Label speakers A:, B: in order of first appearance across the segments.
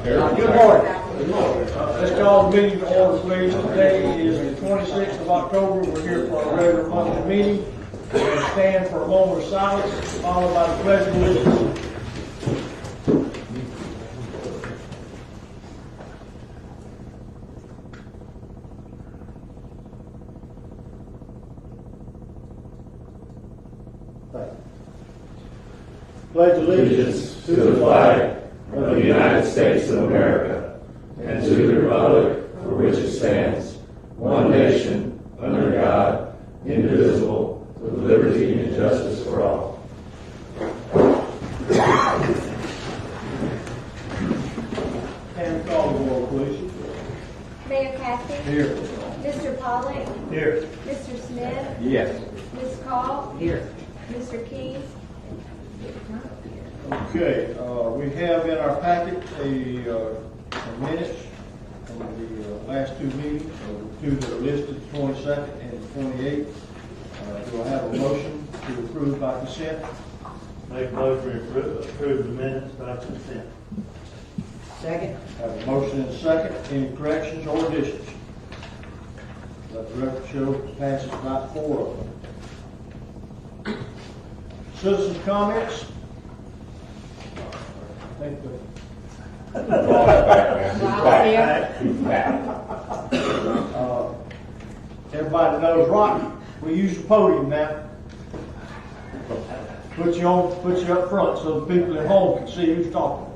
A: Good morning. Let's call the meeting to order, please. Today is the 26th of October. We're here for our regular monthly meeting. We'll stand for a moment of silence, followed by the pledge of allegiance. Pledge allegiance
B: To the flag of the United States of America and to the republic for which it stands, one nation, under God, indivisible, with liberty and justice for all.
A: and call the roll, please.
C: Mayor Cassie.
A: Here.
C: Mr. Pollock.
A: Here.
C: Mr. Smith.
B: Yes.
C: Ms. Call.
A: Here.
C: Mr. Keys.
A: Okay, we have in our packet a minutes from the last two meetings, the two that are listed, the 22nd and the 28th. Do I have a motion to approve by consent?
D: Make a motion to approve the minutes by consent.
E: Second.
A: Have a motion and a second. Any corrections or additions? Let the record show passes by 4 of them. Citizen comments? I think everybody knows Rocky. We use the podium now. Put you up front so the people at home can see who's talking.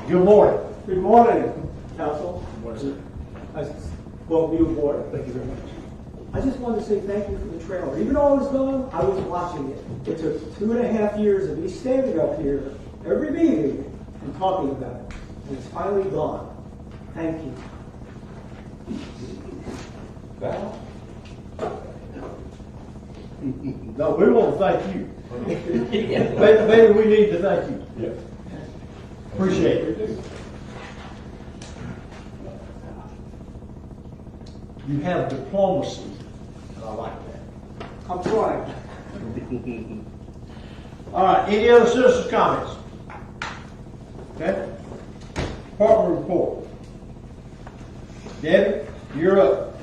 A: Good morning.
F: Good morning, Council. Well, you board, thank you very much. I just wanted to say thank you for the trailer. Even though I was gone, I was watching it. It took 2.5 years of me standing up here every meeting and talking about it. And it's finally gone. Thank you.
A: No, we want to thank you. Maybe we need to thank you.
B: Yeah.
A: Appreciate it. You have diplomacy. I like that.
F: I'm trying.
A: All right, any other citizens' comments? Okay. Department report. Debbie, you're up.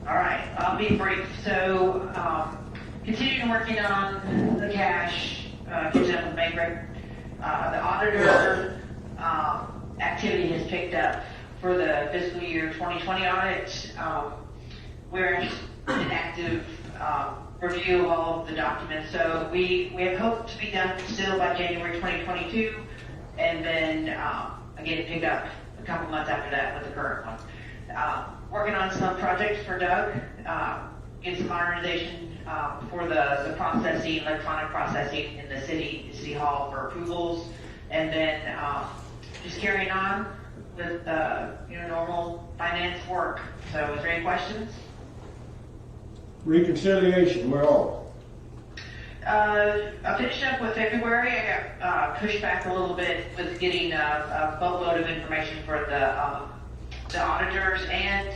G: All right, I'll be brief. So, continuing working on the cash, catching up with bank rec. The auditor activity has picked up for the fiscal year 2020 audit. We're in an active review of all of the documents. So we have hoped to be done still by January 2022, and then again pick up a couple months after that with the current one. Working on some projects for Doug, get some modernization for the processing, electronic processing in the city hall for approvals, and then just carrying on with normal finance work. So, is there any questions?
A: Reconciliation, where are we?
G: I finished up with February. I got pushed back a little bit with getting a boatload of information for the auditors, and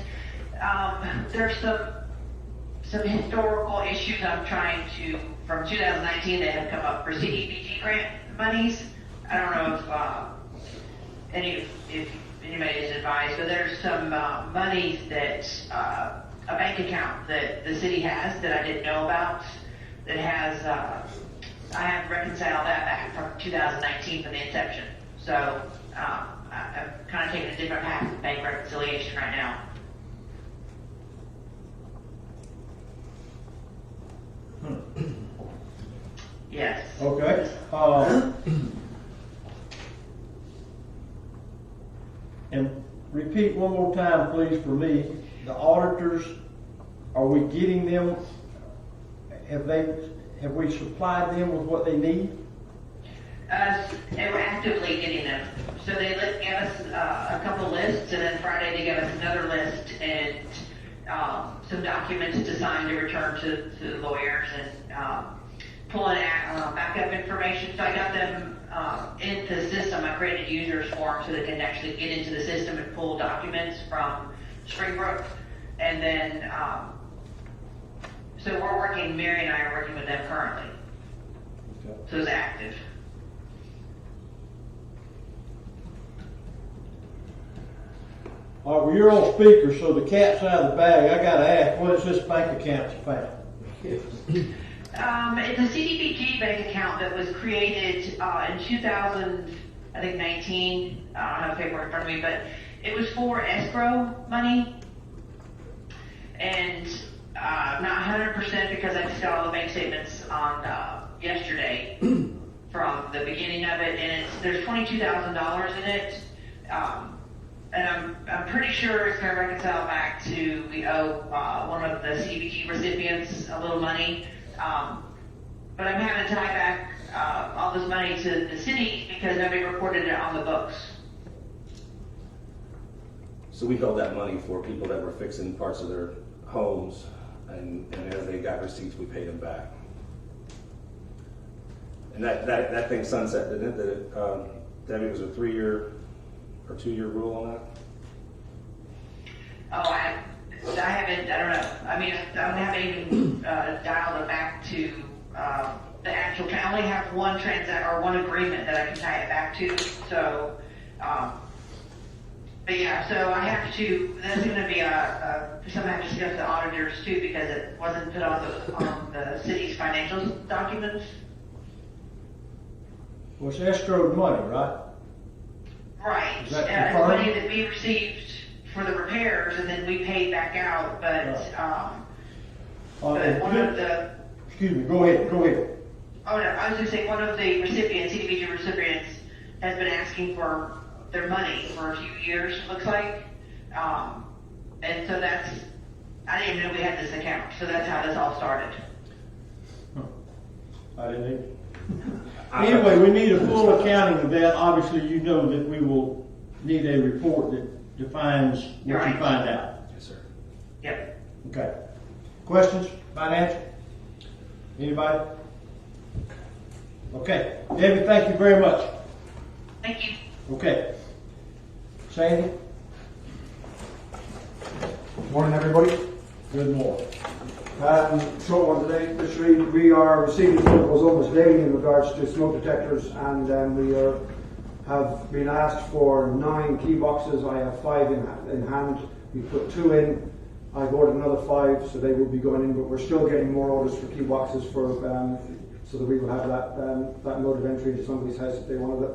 G: there's some historical issues I'm trying to, from 2019 that have come up for CDBG grant monies. I don't know if anybody is advised, but there's some monies that a bank account that the city has that I didn't know about that has I have to reconcile that back from 2019 from the inception. So I'm kind of taking a different path with bank reconciliation right now. Yes.
A: Okay. And repeat one more time, please, for me. The auditors, are we getting them? Have we supplied them with what they need?
G: They were actively getting them. So they gave us a couple lists, and then Friday they gave us another list and some documents to sign to return to the lawyers and pulling backup information. So I got them into the system. I created users for them so they can actually get into the system and pull documents from Springbrook. And then, so we're working, Mary and I are working with them currently. Okay. So it's active.
A: All right, well, you're on speaker, so the cat's out of the bag. I gotta ask, what is this bank account you found?
G: It's a CDBG bank account that was created in 2019. I don't have the paperwork in front of me, but it was for escrow money. And not 100% because I just got all the bank statements on yesterday from the beginning of it, and there's $22,000 in it. And I'm pretty sure it's going to reconcile back to we owe one of the CDBG recipients a little money. But I'm having to tie back all this money to the city because nobody reported it on the books.
B: So we held that money for people that were fixing parts of their homes, and as they got receipts, we paid them back. And that thing sunset, didn't it? Debbie, was a 3-year or 2-year rule on that?
G: Oh, I haven't, I don't know. I mean, I haven't even dialed it back to the actual, I only have one one agreement that I can tie it back to. So, but yeah, so I have to, that's going to be something I have to discuss with the auditors too, because it wasn't put on the city's financial documents.
A: Well, it's escrowed money, right?
G: Right.
A: Is that
G: It's
A: confirmed?
G: money that we received for the repairs and then we paid back out, but, but one of the,
A: Excuse me, go ahead.
G: oh no, I was going to say one of the recipients, CDBG recipients, has been asking for their money for a few years, it looks like. And so that's, I didn't even know we had this account, so that's how this all started.
A: I didn't either. Anyway, we need a full accounting of that. Obviously, you know that we will need a report that defines what you
G: Right.
A: find out.
B: Yes, sir.
G: Yep.
A: Okay. Questions? Financial? Anybody? Okay. Debbie, thank you very much.
G: Thank you.
A: Okay. Sandy?
H: Morning, everybody.
A: Good morning.
H: Short one today. This week we are receiving phone calls almost daily in regards to smoke detectors, and we have been asked for 9 key boxes. I have 5 in hand. We put 2 in. I've ordered another 5, so they will be going in. But we're still getting more orders for key boxes for so that we will have that mode of entry into somebody's house if they wanted it.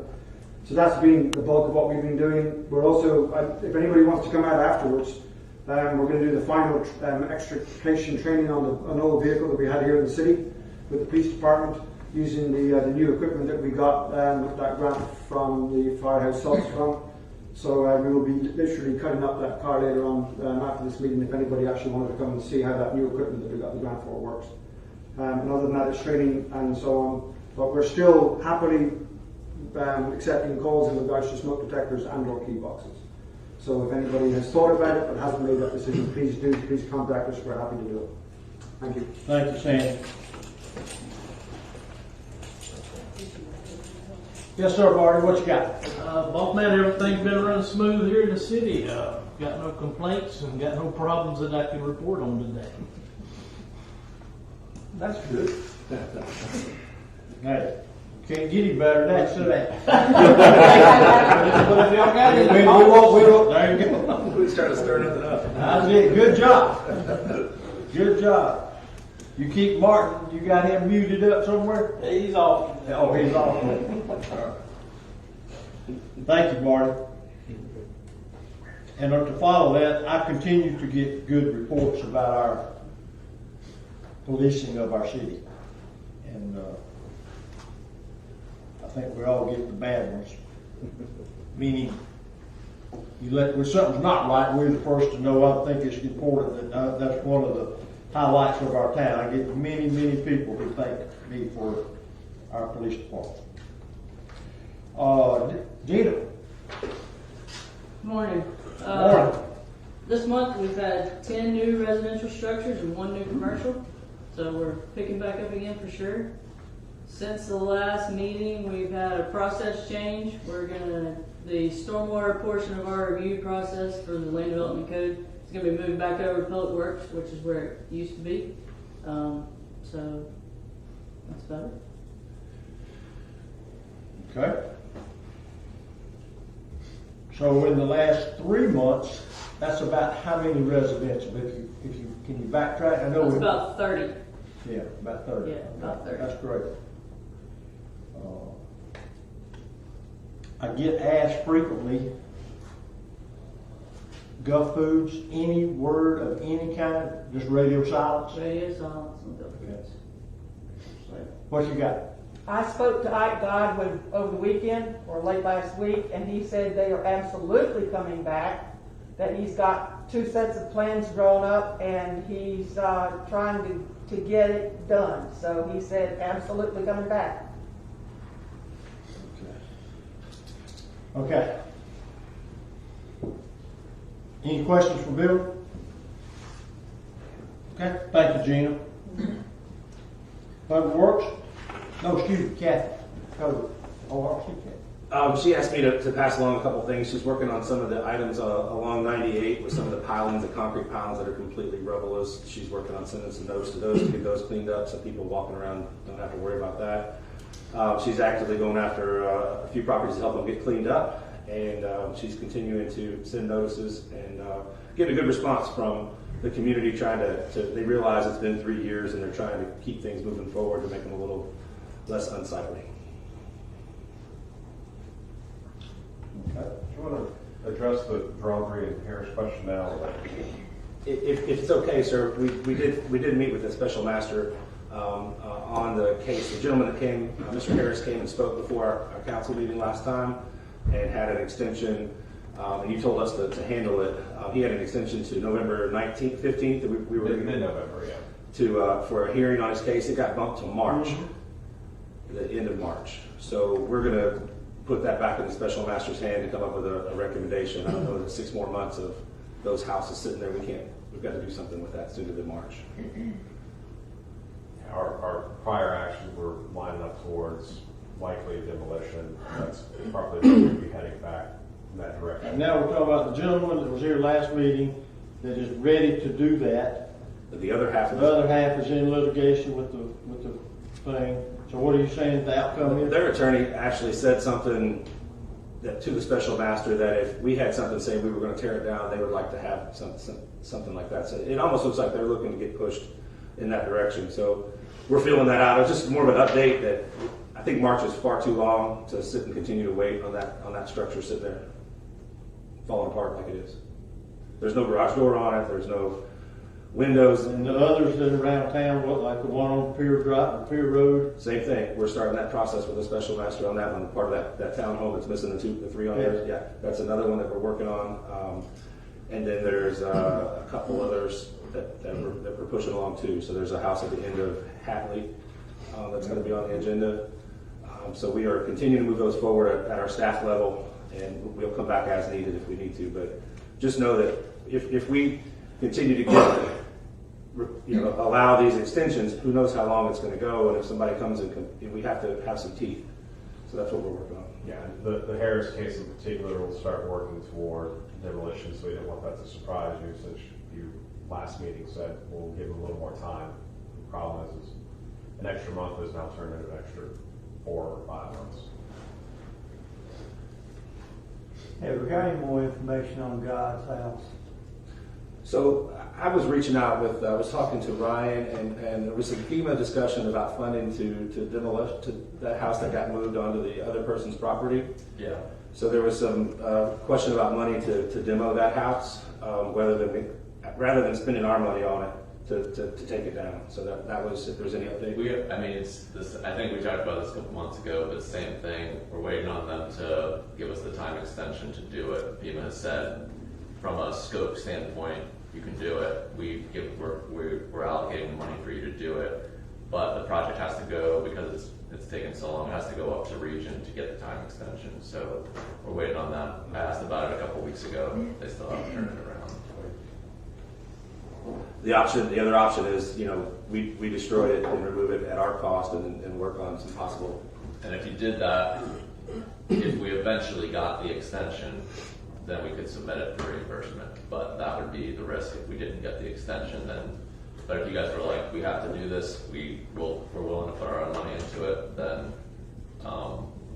H: So that's been the bulk of what we've been doing. We're also, if anybody wants to come out afterwards, we're going to do the final extrication training on an old vehicle that we had here in the city with the police department using the new equipment that we got with that grant from the Firehouse Subs Fund. So we will be literally cutting up that car later on after this meeting if anybody actually wanted to come and see how that new equipment that we got the grant for works. And other than that, it's training and so on. But we're still happily accepting calls in regards to smoke detectors and or key boxes. So if anybody has thought about it but hasn't made that decision, please contact us. We're happy to do it. Thank you.
A: Thank you, Sandy. Yes, sir, Marty, what you got?
I: Boss man, everything's been running smooth here in the city. Got no complaints and got no problems that I can report on today.
H: That's good.
A: Hey, can't get any better than that, so that.
I: But if y'all got any
A: We won't, there you go.
B: We started stirring it up.
A: That's it, good job. Good job. You keep Martin, you got him muted up somewhere?
I: he's off.
A: Oh, he's off. Thank you, Marty. And to follow that, I continue to get good reports about our policing of our city. And I think we all get the bad ones. Meaning, when something's not right, we're the first to know. I think it's important that that's one of the highlights of our town. I get many, many people who thank me for our police department. Gina.
J: Morning.
A: Morning.
J: This month we've had 10 new residential structures and 1 new commercial, so we're picking back up again for sure. Since the last meeting, we've had a process change. The stormwater portion of our review process for the land development code is going to be moved back over to Public Works, which is where it used to be. So that's about it.
A: Okay. So in the last 3 months, That's about how many residential? If you can you backtrack? I know
J: It's
A: we-
J: about 30.
A: Yeah, about 30.
J: Yeah, about 30.
A: That's great. I get asked frequently, Gulf Foods, any word of any kind, just radio silence?
J: Radio silence and Gulf.
A: What you got?
E: I spoke to Ike Godwin over the weekend or late last week, and he said they are absolutely coming back, that he's got 2 sets of plans drawn up, and he's trying to get it done. So he said absolutely coming back.
A: Okay. Any questions for Bill? Okay, thank you, Gina. Public Works? No, excuse me, Kathy. Code. Oh, excuse me.
K: She asked me to pass along a couple things. She's working on some of the items along 98 with some of the pilings, the concrete pilings that are completely rubbleless. She's working on sending some notes to those to get those cleaned up so people walking around don't have to worry about that. She's actively going after a few properties to help them get cleaned up, and she's continuing to send notices and get a good response from the community. They realize it's been 3 years and they're trying to keep things moving forward to make them a little less unsightly.
A: Okay.
L: Do you want to address the Dromedary and Harris question now?
K: If it's okay, sir, we did meet with the special master on the case. The gentleman that came, Mr. Harris, came and spoke before our council meeting last time and had an extension, and you told us to handle it. He had an extension to November 19th, 15th. That we were
L: Mid-November, yeah.
K: for a hearing on his case. It got bumped to March, the end of March. So we're going to put that back in the special master's hand to come up with a recommendation. I don't know, there's 6 more months of those houses sitting there. We've got to do something with that sooner than March.
L: Our prior actions were lining up towards likely demolition. That's probably where we'd be heading back in that direction.
A: And now we're talking about the gentleman that was here last meeting that is ready to do that.
K: The other half of
A: The other half is in litigation with the thing. So what are you saying the outcome is?
K: Their attorney actually said something to the special master that if we had something saying we were going to tear it down, they would like to have something like that. So it almost looks like they're looking to get pushed in that direction. So we're feeling that out. It's just more of an update that I think March is far too long to sit and continue to wait on that structure sitting there falling apart like it is. There's no garage door on it. There's no windows.
A: And the others that are around town, what, like the one on Pier Road?
K: Same thing. We're starting that process with the special master on that one. Part of that townhome that's missing the 3 on there. Yeah, that's another one that we're working on. And then there's a couple others that we're pushing along too. So there's a house at the end of Hatley that's going to be on the agenda. So we are continuing to move those forward at our staff level, and we'll come back as needed if we need to. But just know that if we continue to allow these extensions, who knows how long it's going to go, and if somebody comes in, we have to have some teeth. So that's what we're working on.
L: Yeah, the Harris case in particular will start working toward demolition, so we didn't want that to surprise you, since you last meeting said we'll give them a little more time. The problem is an extra month has now turned into an extra 4 or 5 months.
D: Have we got any more information on God's house?
K: So I was reaching out I was talking to Ryan, and there was some FEMA discussion about funding to demolish that house that got moved onto the other person's property.
B: Yeah.
K: So there was some question about money to demo that house, rather than spending our money on it to take it down. So that was, if there's any update.
B: It's this. I think we talked about this a couple months ago, but same thing. We're waiting on them to give us the time extension to do it. FEMA has said, from a scope standpoint, you can do it. We're allocating the money for you to do it, but the project has to go, because it's taken so long, it has to go up to region to get the time extension. So we're waiting on that. I asked about it a couple weeks ago. They still haven't turned it around.
K: The other option is, we destroy it and remove it at our cost and work on some possible.
B: And if you did that, if we eventually got the extension, then we could submit it for reimbursement. But that would be the risk if we didn't get the extension. But if you guys were like, we have to do this, we're willing to put our own money into it, then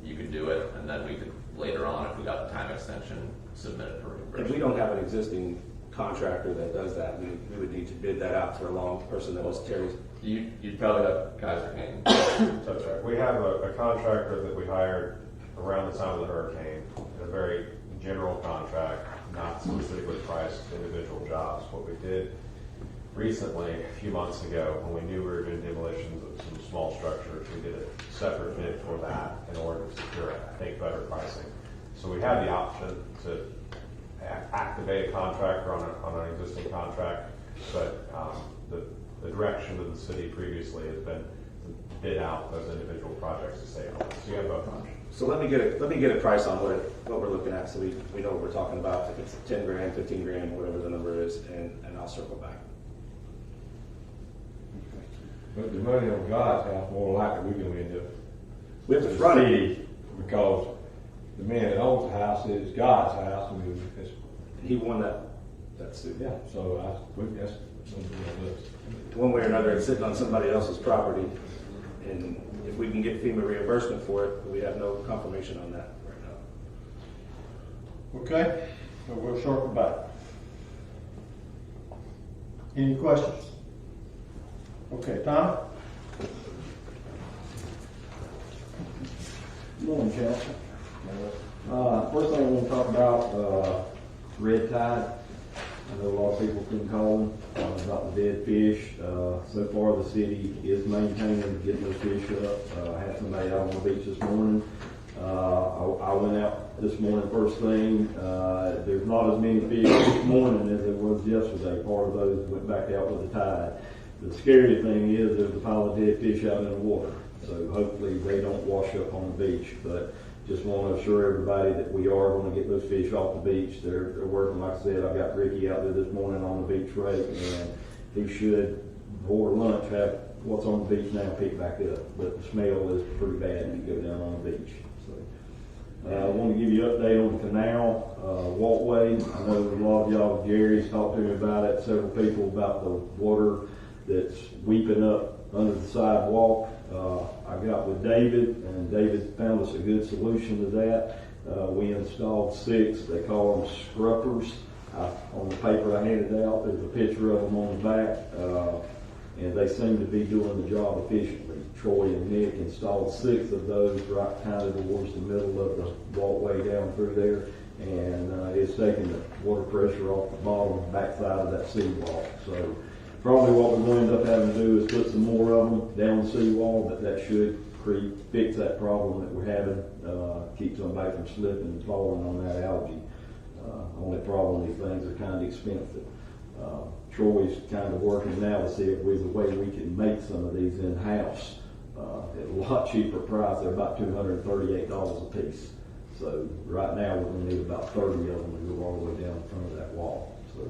B: you could do it, and then we could later on, if we got the time extension, submit it for reimbursement.
K: And we don't have an existing contractor that does that. We would need to bid that out for a long person that was Terry's.
B: You'd probably have Kaiser Kane.
L: That's right. We have a contractor that we hired around the time of the hurricane, a very general contract, not specifically priced individual jobs. What we did recently, a few months ago, when we knew we were doing demolitions of some small structures, we did a separate bid for that in order to secure, I think, better pricing. So we had the option to activate a contractor on an existing contract, but the direction of the city previously has been to bid out those individual projects to save on. So you have both options.
K: So let me get a price on what we're looking at, so we know what we're talking about. If it's 10 grand, 15 grand, whatever the number is, and I'll circle back.
M: But the money on God's house, more likely we're gonna end up
K: We have to
M: with
K: run
M: the
K: it.
M: city, because the man that owns the house is God's house, and it's,
K: He won that suit.
M: yeah, so that's something on the list.
K: One way or another, it's sitting on somebody else's property, and if we can get FEMA reimbursement for it, we have no confirmation on that right now.
A: Okay, so we'll circle back. Any questions? Okay, Tom?
N: Good morning, Council. First thing I want to talk about, red tide. I know a lot of people been calling about the dead fish. So far, the city is maintaining getting those fish up. I had somebody out on the beach this morning. I went out this morning first thing. There's not as many fish this morning as there was yesterday. Part of those went back out with the tide. The scary thing is there's a pile of dead fish out in the water. So hopefully they don't wash up on the beach. But just want to assure everybody that we are going to get those fish off the beach. They're working, like I said, I got Ricky out there this morning on the beach rake, and he should, before lunch, have what's on the beach now picked back up. But the smell is pretty bad when you go down on the beach. So I want to give you an update on the canal walkway. I know a lot of y'all, Jerry's talked to me about it, several people about the water that's weeping up under the sidewalk. I got with David, and David found us a good solution to that. We installed 6, they call them scruppers. On the paper I handed out, there's a picture of them on the back, and they seem to be doing the job efficiently. Troy and Nick installed 6 of those right kind of towards the middle of the walkway down through there, and it's taking the water pressure off the bottom backside of that seawall. So probably what we're going to end up having to do is put some more of them down the seawall, but that should fix that problem that we're having, keep somebody from slipping and falling on that algae. Only problem, these things are kind of expensive. Troy's kind of working now to see if there's a way we can make some of these in-house at a lot cheaper price. They're about $238 a piece. So right now we're going to need about 30 of them to go all the way down in front of that wall. So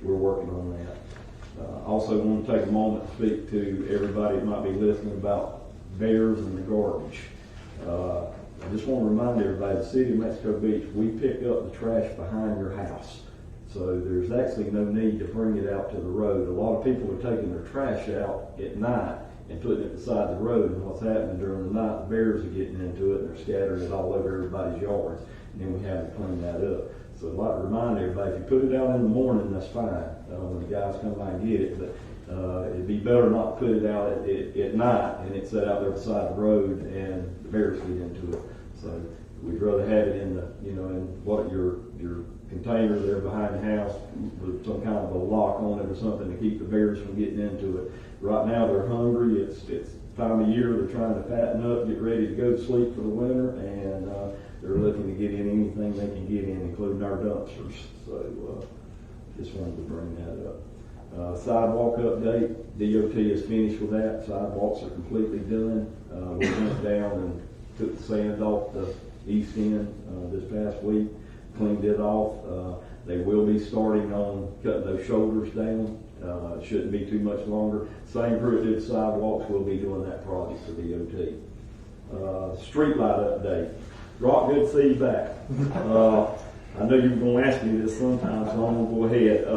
N: we're working on that. Also want to take a moment to speak to everybody that might be listening about bears and the garbage. I just want to remind everybody, the city of Mexico Beach, we pick up the trash behind your house. So there's actually no need to bring it out to the road. A lot of people are taking their trash out at night and putting it beside the road, and what's happening during the night, the bears are getting into it and they're scattering it all over everybody's yards, and then we have to clean that up. So I'd like to remind everybody, if you put it out in the morning, that's fine, when the guys come by and get it, but it'd be better not to put it out at night and it's set out there beside the road and the bears get into it. So we'd rather have it in the, in what your container there behind the house with some kind of a lock on it or something to keep the bears from getting into it. Right now they're hungry. It's time of year they're trying to fatten up, get ready to go to sleep for the winter, and they're looking to get in anything they can get in, including our dumpsters. So just wanted to bring that up. Sidewalk update. DOT is finished with that. Sidewalks are completely done. We went down and took the sand off the east end this past week, cleaned it off. They will be starting on cutting those shoulders down. It shouldn't be too much longer. Same crew that did sidewalks will be doing that project for DOT. Streetlight update. Rock, good to see you back. I know you were going to ask me this sometime, so I'm going to go ahead.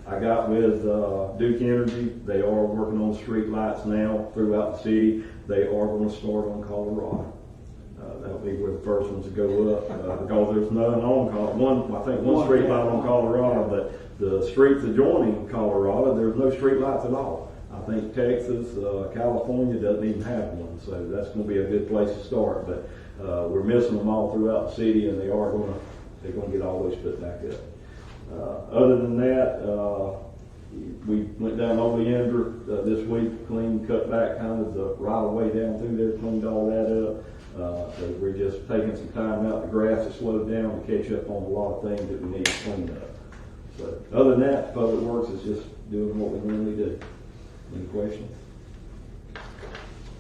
N: I got with Duke Energy. They are working on street lights now throughout the city. They are going to start on Colorado. That'll be where the first ones to go up, because there's none on I think one street light on Colorado, but the streets adjoining Colorado, there's no street lights at all. I think Texas, California doesn't even have one, so that's gonna be a good place to start, but, we're missing them all throughout the city, and they're gonna get all those put back up. Other than that, we went down Oleander this week, cut back kind of the right of way down through there, cleaned all that up. So we're just taking some time out. The grass has slowed down to catch up on a lot of things that we need to clean up. So other than that, Public Works is just doing what we normally do. Any questions?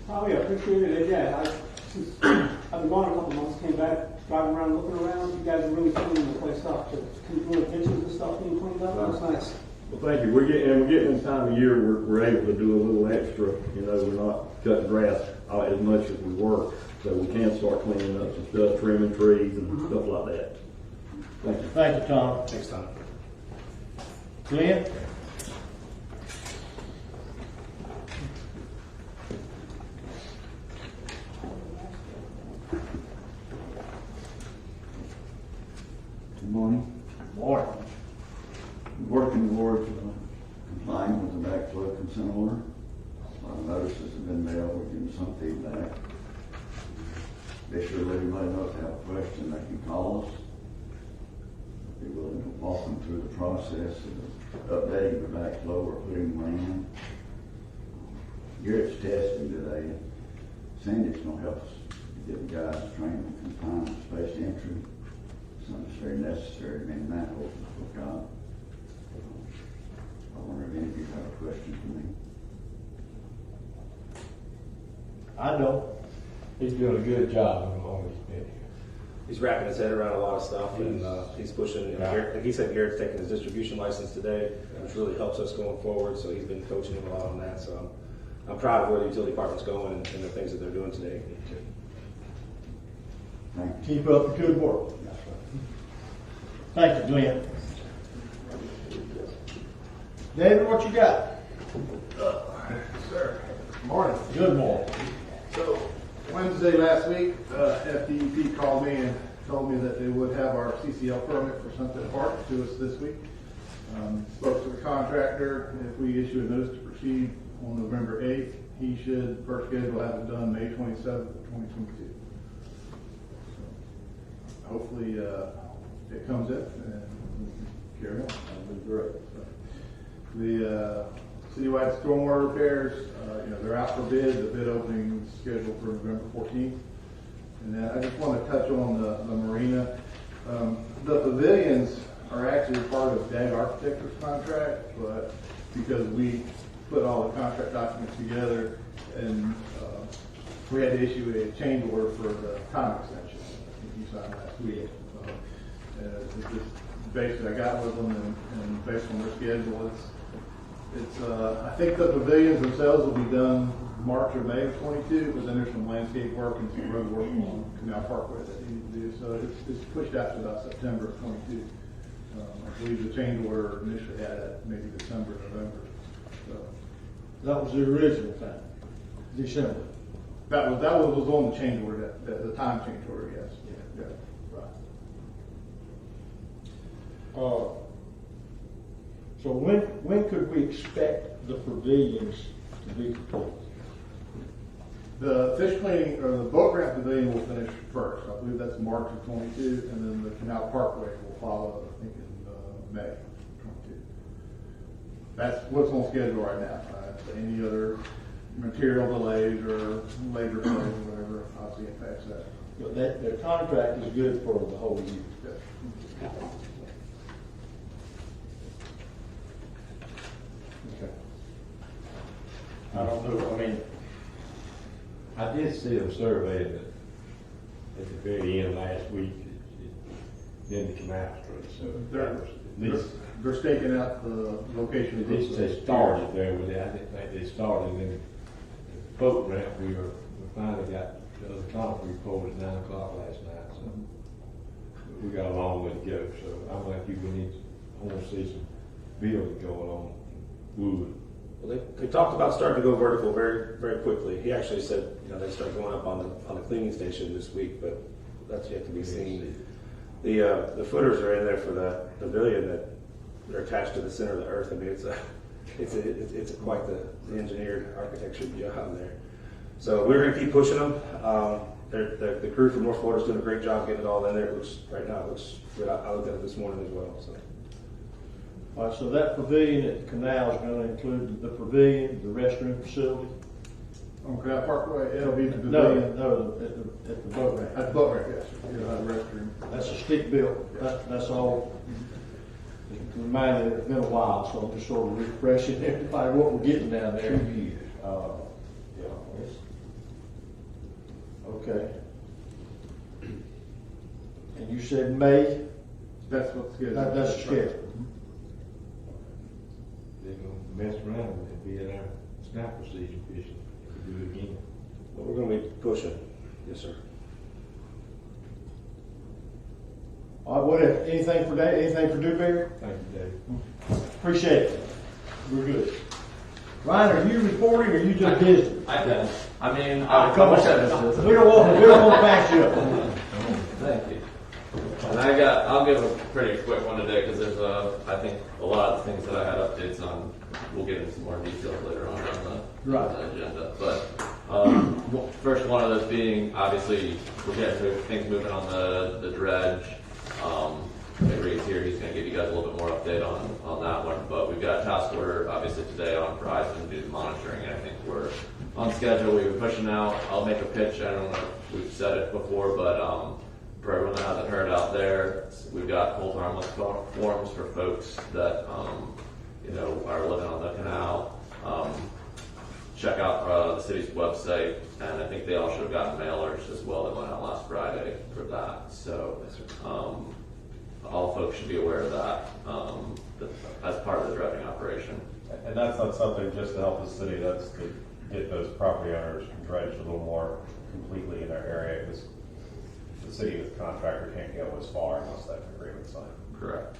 F: Oh, yeah, appreciate it. Yeah, I've been gone a couple months, came back, driving around, looking around. You guys are really cleaning the place up. So can you pictures and stuff being cleaned up? That's nice.
N: Well, thank you. We're getting this time of year, we're able to do a little extra. You know, we're not cutting grass as much as we were, so we can start cleaning up some stuff, trimming trees and stuff like that. Thank you.
A: Thank you, Tom.
K: Thanks, Tom.
A: Glenn?
O: Good morning.
A: Morning.
O: Working towards complying with the backflow consent order. A lot of notices have been mailed. We're getting some feedback. Be sure to let everybody know if they have a question, they can call us. Be willing to walk them through the process of updating the backflow or putting them in. Garrett's testing today. Sandy's going to help us get the guys trained on confined space entry. Something that's very necessary, many manholes we've got. I wonder if any of you have a question for me.
A: I don't.
M: He's doing a good job as long as he's been here.
K: He's wrapping his head around a lot of stuff, and he's pushing. You know, Garrett, like he said, Garrett's taking his distribution license today, which really helps us going forward. So he's been coaching him a lot on that. So I'm proud of where the utility department's going and the things that they're doing today.
O: Thank you.
A: Keep up the good work. Thank you, Glenn. David, what you got?
P: Sir, morning.
A: Good morning.
P: So Wednesday last week, FDEP called me and told me that they would have our CCL permit for Sunset Park to us this week. Spoke to the contractor. If we issue a notice to proceed on November 8th, he should, per schedule, have it done May 27th of 2022. So hopefully it comes in and we can carry on. That would be great. So, the citywide stormwater repairs, they're out for bid. The bid opening is scheduled for November 14th. And then I just want to touch on the marina. The pavilions are actually part of DAG Architecture's contract, but because we put all the contract documents together and we had to issue a change order for the time extension. I think you signed last week. It's just basically I got with them and based on their schedule, I think the pavilions themselves will be done March or May of 22, but then there's some landscape work and some road work on Canal Parkway that they need to do. So it's pushed out to about September of 22. I believe the change order initially had it maybe December, November. So
A: that was the original thing, December.
P: That was on the change order, the time change order, yes. Yeah.
A: Right. So when could we expect the pavilions to be complete?
P: The fish cleaning, or the boat ramp pavilion will finish first. I believe that's March of 22, and then the Canal Parkway will follow, I think, in May of 22. That's what's on schedule right now. Any other material delays or labor delays or whatever obviously impacts that.
A: But their contract is good for the whole year.
P: Yes.
A: Okay. I don't know, I mean,
M: I did see a survey at the very end last week. It didn't come out straight, so
P: They're staking out the location of
M: they started there with it. I didn't think they started in the boat ramp. We finally got the concrete poured at 9 o'clock last night, so we got a long way to go. So I'm like you, I want to see some building going on wood.
K: Well, they talked about starting to go vertical very, very quickly. He actually said, they start going up on the cleaning station this week, but that's yet to be seen. The footers are in there for the pavilion that they're attached to the center of the earth. I mean, it's quite the engineered architecture job there. So we're going to keep pushing them. The crew from North Florida is doing a great job getting it all in there. Right now it looks good. I looked at it this morning as well. So.
A: All right, so that pavilion at the canal is going to include the pavilion, the restroom facility?
P: On Canal Parkway, it'll be the
A: No,
P: pavilion.
A: no, at the boat ramp.
P: At the boat ramp, yes. You'll have a restroom.
A: That's a stick built. That's all. Reminded it's been a while, so I'm just sort of refreshing everybody what we're getting down there. Okay. And you said May?
P: That's what's good.
A: That's the schedule.
M: They're gonna mess around and be in our snapper season fishing, if we do it again.
K: But we're going to be pushing. Yes, sir.
A: All right, anything for Dave? Anything for Dewberry?
M: Thank you, Dave.
A: Appreciate it. We're good. Ryan, are you reporting or you just visiting?
B: I can. I mean,
A: Come on. We don't want to pass you up.
B: Thank you. And I'll give a pretty quick one today because there's I think a lot of things that I had updates on. We'll get into some more details later on the agenda. But first one of those being, obviously, we're getting things moving on the dredge. Ray's here, he's going to give you guys a little bit more update on that one. But we've got a task order, obviously, today on Verizon to do the monitoring, and I think we're on schedule. We've been pushing out. I'll make a pitch. I don't know if we've said it before, but for everyone that hasn't heard out there, we've got hold harmless forms for folks that are living on the canal. Check out the city's website, and I think they all should have gotten mailers as well that went out last Friday for that. So all folks should be aware of that as part of the dredging operation.
L: And that's not something just to help the city, that's to get those property owners dredged a little more completely in their area, because the city with the contractor can't go as far unless that agreement's signed.
B: Correct.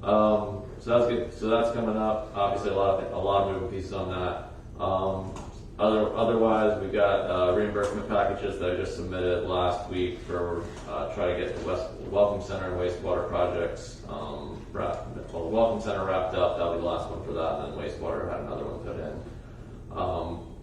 B: So that's good. So that's coming up. Obviously, a lot of moving pieces on that. Otherwise, we've got reimbursement packages that I just submitted last week for try to get the Welcome Center and wastewater projects wrapped. Well, the Welcome Center wrapped up. That'll be the last one for that, and then wastewater had another one put in.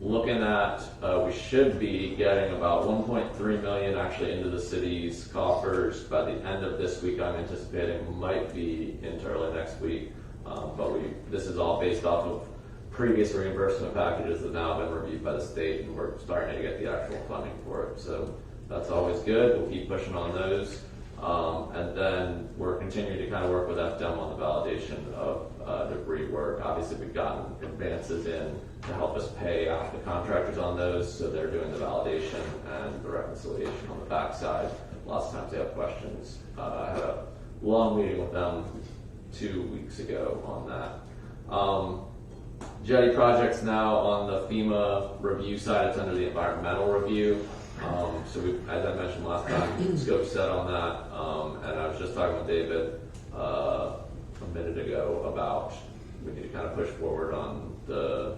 B: Looking at, we should be getting about 1.3 million actually into the city's coffers by the end of this week. I'm anticipating might be into early next week, but this is all based off of previous reimbursement packages that now have been reviewed by the state, and we're starting to get the actual funding for it. So that's always good. We'll keep pushing on those. And then we're continuing to kind of work with FDEM on the validation of debris work. Obviously, we've gotten advances in to help us pay off the contractors on those, so they're doing the validation and the reconciliation on the backside. Lots of times they have questions. I had a long meeting with them 2 weeks ago on that. Jetty project's now on the FEMA review side. It's under the environmental review. So as I mentioned last time, scope set on that. And I was just talking with David a minute ago about we need to kind of push forward on the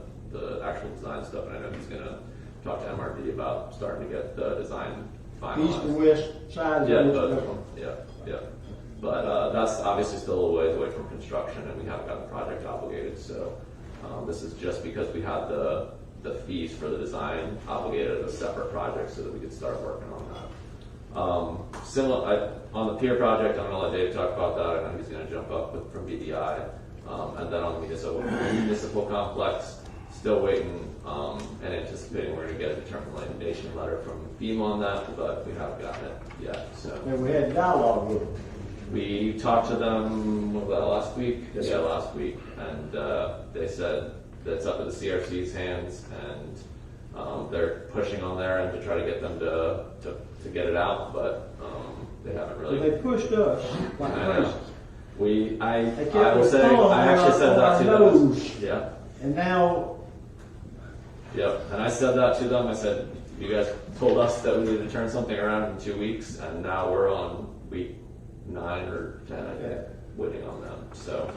B: actual design stuff. And I know he's going to talk to MRD about starting to get the design finalized.
A: East and west sides.
B: Yeah, both of them. Yeah. But that's obviously still a ways away from construction, and we haven't got the project obligated. So this is just because we had the fees for the design obligated as a separate project, so that we could start working on that. Similar on the pier project, I'm going to let Dave talk about that. I know he's going to jump up from BDI, and then on the municipal complex, still waiting and anticipating we're going to get a determination letter from FEMA on that, but we haven't gotten it yet. So
A: and we had dialogue with them.
B: We talked to them last week.
A: Yes,
B: yeah, last week, and they said that's up to the CRC's hands, and they're pushing on their end to try to get them to get it out, but they haven't really.
A: They pushed us like crazy.
B: I will say, I actually said that to them. Yeah.
A: And now.
B: Yep. And I said that to them. I said, you guys told us that we needed to turn something around in 2 weeks, and now we're on week 9 or 10, I think, waiting on them. So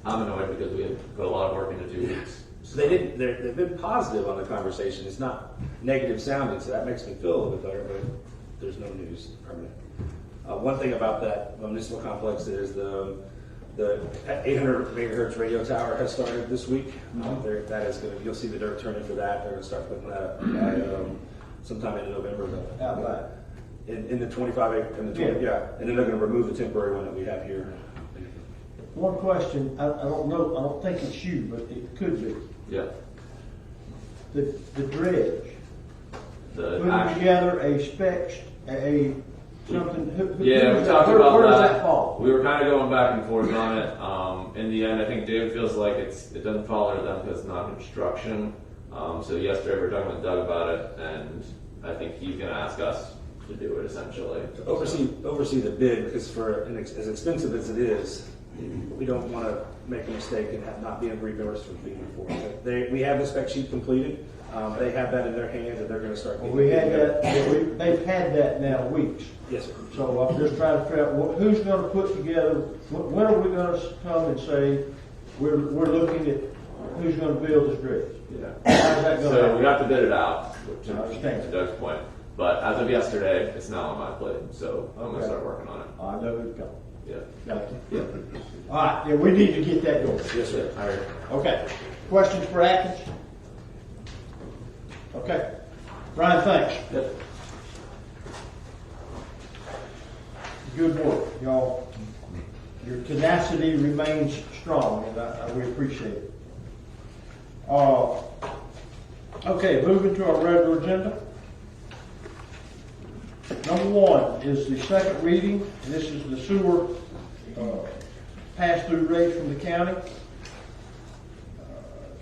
B: I'm annoyed because we had put a lot of work into 2 weeks.
K: So they've been positive on the conversation. It's not negative sounding, so that makes me feel a little bit better, but there's no news permanent. One thing about that municipal complex is the 800 megahertz radio tower has started this week. That is going to, you'll see the dirt turning for that. They're going to start putting that up by sometime in November.
A: Out back.
K: In the 25 acre, and then they're going to remove the temporary one that we have here.
A: One question, I don't know, I don't think it's you, but it could be.
B: Yeah.
A: The dredge,
B: The
A: putting together a specs, something.
B: Yeah, we talked
A: where
B: about
A: does
B: that.
A: that fall?
B: We were kind of going back and forth on it. In the end, I think Dave feels like it doesn't fall under them because it's not construction. So yesterday we were talking with Doug about it, and I think he's going to ask us to do it essentially.
K: To oversee the bid, because for as expensive as it is, we don't want to make a mistake and not be reimbursed for the fee before. We have the spec sheet completed. They have that in their hands, and they're going to start.
A: Well, we had that. They've had that now weeks.
K: Yes, sir.
A: So I'm just trying to figure out who's going to put together. When are we going to come and say we're looking at who's going to build this dredge?
B: Yeah.
A: How's that going to
B: So
A: happen?
B: we have to bid it out.
A: I understand.
B: To Doug's point. But as of yesterday, it's now on my plate, so I'm going to start working on it.
A: I know it's coming.
B: Yeah.
A: Got you. Yeah. All right. Yeah, we need to get that going.
B: Yes, sir. All right.
A: Okay. Questions for Atkins? Okay. Brian, thanks.
B: Yep.
A: Good work, y'all. Your tenacity remains strong, and we appreciate it. Okay, moving to our regular agenda. Number one is the second reading. This is the sewer pass-through rates from the county.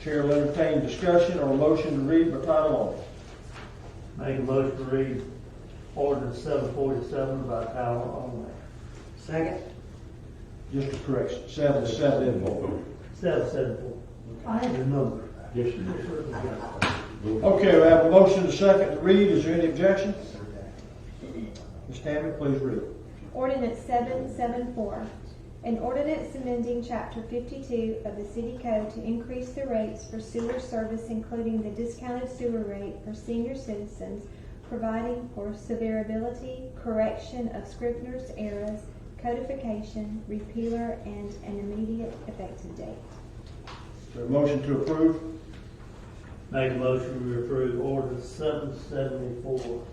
A: Chair will entertain discussion or motion to read by title only.
D: Make a motion to read ordinance 747 by title only.
F: Second.
A: Just a correction, 774.
D: 774. I had the number.
M: Yes,
A: Okay, we have a motion and a second to read. Is there any objection? Ms. Tammy, please read.
C: Ordinance 774. An ordinance amending Chapter 52 of the City Code to increase the rates for sewer service, including the discounted sewer rate for senior citizens, providing for severability, correction of Scrivener's errors, codification, repealer, and an immediate effective date.
A: Is there a motion to approve?
D: Make a motion to approve ordinance 774.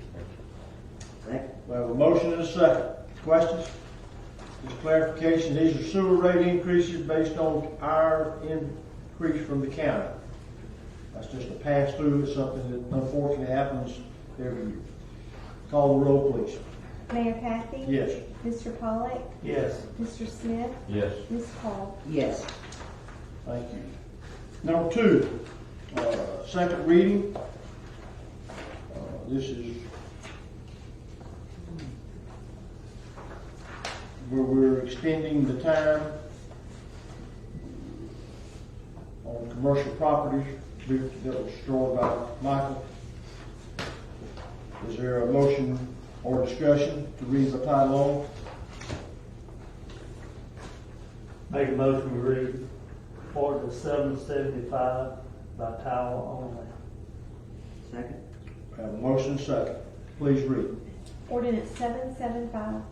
F: Second.
A: We have a motion and a second. Questions? Just clarification, these are sewer rate increases based on our increase from the county. That's just a pass-through. It's something that unfortunately happens every year. Call the roll, please.
C: Mayor Kathy?
A: Yes.
C: Mr. Pollak?
D: Yes.
C: Mr. Smith?
M: Yes.
C: Ms. Cole?
F: Yes.
A: Thank you. Number two, second reading. This is where we're extending the time on commercial properties that was destroyed by Michael. Is there a motion or discussion to read by title only?
D: Make a motion to read ordinance 775 by title only.
F: Second.
A: I have a motion and a second. Please read.
C: Ordinance 775.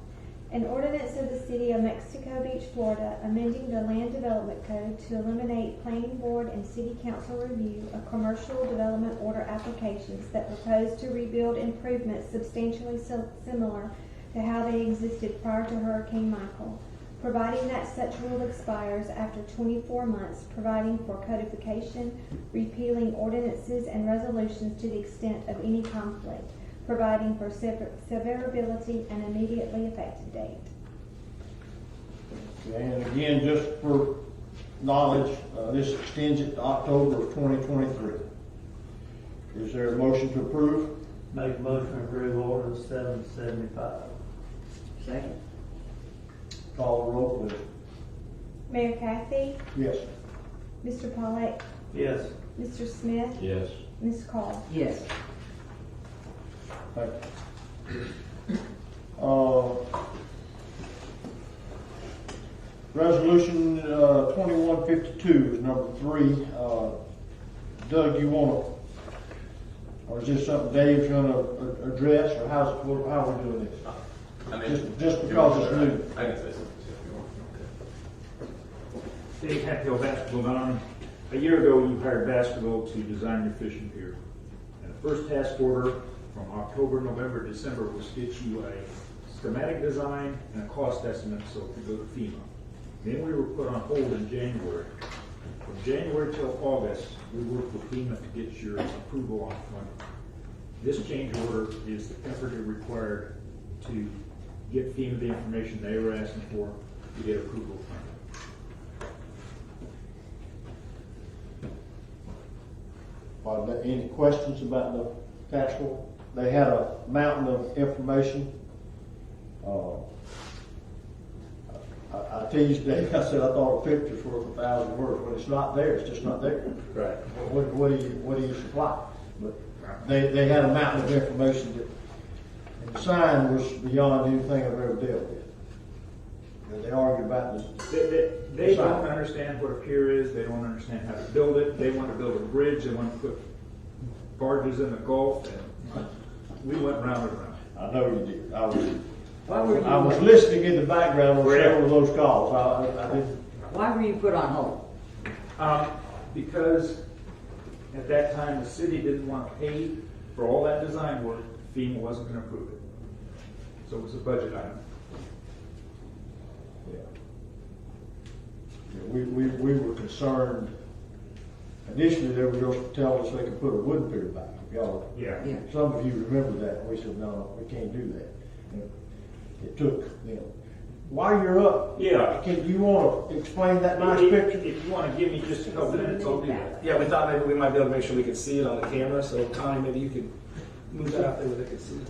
C: An ordinance of the City of Mexico Beach, Florida, amending the Land Development Code to eliminate Planning Board and City Council review of commercial development order applications that propose to rebuild improvements substantially similar to how they existed prior to Hurricane Michael, providing that such rule expires after 24 months, providing for codification, repealing ordinances and resolutions to the extent of any conflict, providing for severability and immediately effective date.
A: Okay, and again, just for knowledge, this extends it to October of 2023. Is there a motion to approve?
D: Make a motion to approve ordinance 775.
F: Second.
A: Call the roll, please.
C: Mayor Kathy?
A: Yes.
C: Mr. Pollak?
D: Yes.
C: Mr. Smith?
M: Yes.
C: Ms. Cole?
F: Yes.
A: Thank you. Resolution 2152 is number 3. Doug, you want to, or is this something Dave's going to address, or how are we doing this? Just because it's new.
Q: I can say something.
R: Dave Hatfield, Baskerville Don. A year ago, you hired Baskerville to design your fishing pier. And the first task order from October, November, December was to get you a schematic design and a cost estimate so it could go to FEMA. Then we were put on hold in January. From January till August, we worked with FEMA to get your approval on funding. This change order is the effort required to get FEMA the information they were asking for to get approval of funding.
A: Are there any questions about the task force? They had a mountain of information. I teased Dave, I said I thought a picture's worth 1,000 words. When it's not there, it's just not there.
K: Right.
A: What do you supply? But they had a mountain of information that, and the sign was beyond anything I've ever dealt with. And they argued about this.
R: They don't understand what a pier is. They don't understand how to build it. They want to build a bridge. They want to put barges in the Gulf. And we went round and round.
A: I know you did. I was listening in the background on several of those calls. I didn't.
S: Why were you put on hold?
R: Because at that time the city didn't want to pay for all that design work. FEMA wasn't going to approve it. So it was a budget item.
A: We were concerned. Initially, they were going to tell us they could put a wooden pier back. Y'all,
R: yeah.
A: Some of you remember that. We said, no, we can't do that. And it took them. While you're up, can you want to explain that nice picture?
R: If you want to give me just a couple minutes, I'll do that.
K: Yeah, we thought maybe we might be able to make sure we could see it on the camera. So Connie, maybe you could move that out there where they could see it.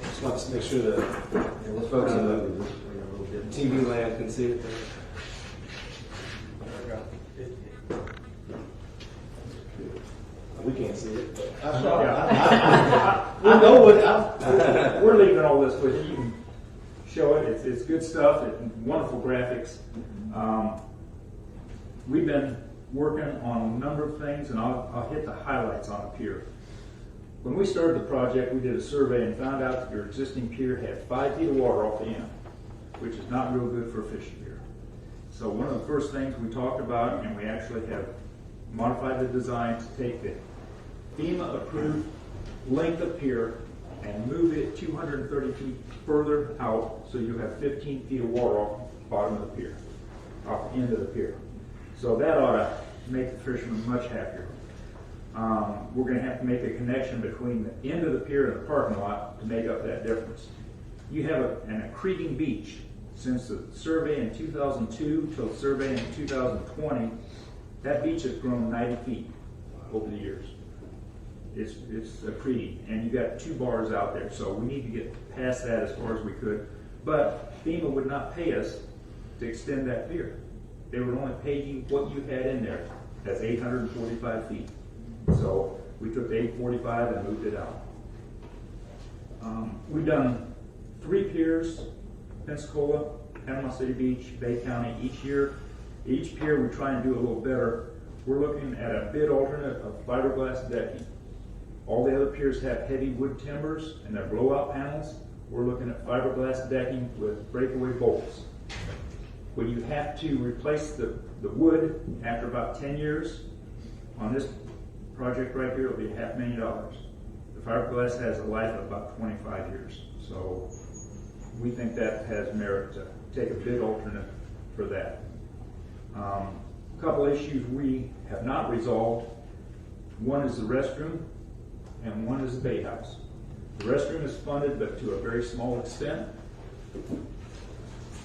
K: Just want to make sure that the folks in the TV land can see it. We can't see it.
A: I saw it.
R: I know what. We're leaving all this with you. You can show it. It's good stuff. Wonderful graphics. We've been working on a number of things, and I'll hit the highlights on the pier. When we started the project, we did a survey and found out that your existing pier had 5 feet of water off the end, which is not real good for a fishing pier. So one of the first things we talked about, and we actually have modified the design to take the FEMA approved length of pier and move it 230 feet further out so you have 15 feet of water off the bottom of the pier, off the end of the pier. So that ought to make the fishermen much happier. We're going to have to make a connection between the end of the pier and the parking lot to make up that difference. You have an accreting beach. Since the survey in 2002 till the survey in 2020, that beach has grown 90 feet over the years. It's accreting, and you got 2 bars out there, so we need to get past that as far as we could. But FEMA would not pay us to extend that pier. They would only pay you what you had in there. That's 845 feet. So we took the 845 and moved it out. We've done 3 piers, Pensacola, Panama City Beach, Bay County each year. Each pier we try and do a little better. We're looking at a bid alternate of fiberglass decking. All the other piers have heavy wood timbers and their blowout panels. We're looking at fiberglass decking with breakaway bolts. When you have to replace the wood after about 10 years, on this project right here, it'll be $500,000. The fiberglass has a life of about 25 years. So we think that has merit to take a bid alternate for that. A couple issues we have not resolved. One is the restroom, and one is the bait house. The restroom is funded, but to a very small extent.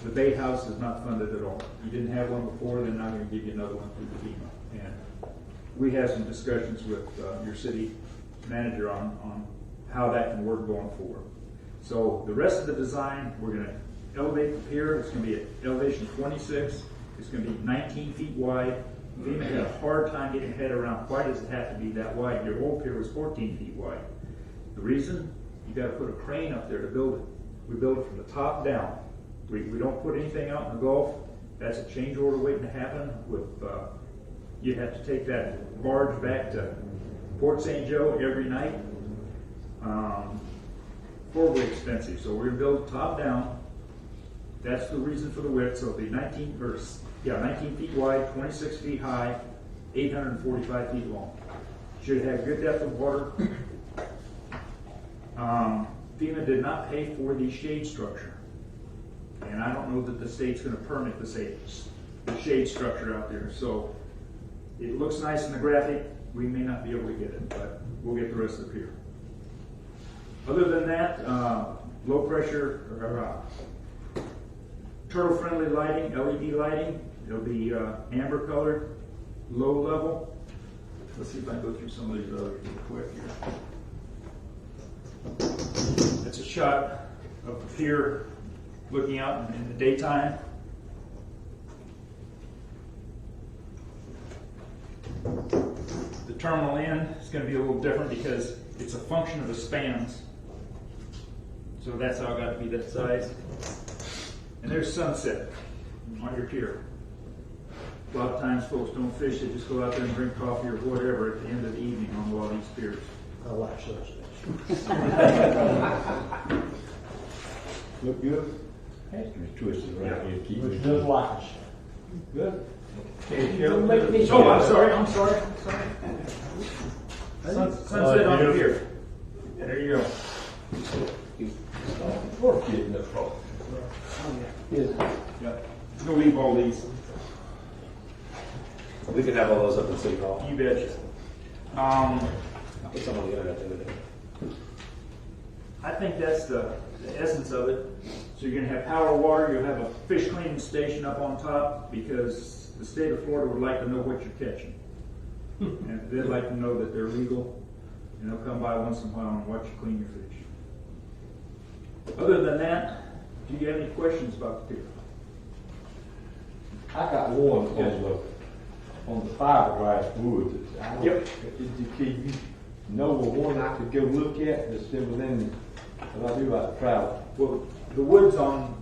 R: The bait house is not funded at all. You didn't have one before, they're not going to give you another one through the FEMA. And we had some discussions with your city manager on how that can work going forward. So the rest of the design, we're going to elevate the pier. It's going to be at elevation 26. It's going to be 19 feet wide. FEMA had a hard time getting their head around why does it have to be that wide. Your old pier was 14 feet wide. The reason, you got to put a crane up there to build it. We build it from the top down. We don't put anything out in the Gulf. That's a change order waiting to happen with, you have to take that barge back to Port St. Joe every night. Horribly expensive, so we're gonna build top down. That's the reason for the width, so it'll be 19 feet wide, 26 feet high, 845 feet long. Should have good depth of water. FEMA did not pay for the shade structure. And I don't know that the state's gonna permit the shade structure out there. So it looks nice in the graphic. We may not be able to get it, but we'll get the rest of the pier. Other than that, low pressure, turtle friendly lighting, LED lighting. It'll be amber colored, low level. Let's see if I can go through some of these others real quick here. That's a shot of the pier looking out in the daytime. The terminal end is going to be a little different because it's a function of the spans. So that's how it got to be that size. And there's sunset on your pier. A lot of times folks don't fish, they just go out there and drink coffee or whatever at the end of the evening on a lot of these piers.
I: I watch those things.
M: Look good? Has to be twisted around here, keep
I: Looks
M: it.
I: just like us.
M: Good.
R: Oh, I'm sorry. Sunset on the pier. There you go.
M: We're getting the front.
R: Yeah. Go leave all these.
K: We could have all those up in City Hall.
R: You betcha.
K: I put some on the internet the other day.
R: I think that's the essence of it. So you're going to have power water, you'll have a fish cleaning station up on top because the state of Florida would like to know what you're catching. And they'd like to know that they're legal, and they'll come by once in a while and watch you clean your fish. Other than that, do you have any questions about the pier?
M: I got one on the fiberglass wood.
R: Yep.
M: Can you know one I could go look at that's still within, because I do like to travel.
R: Well, the woods on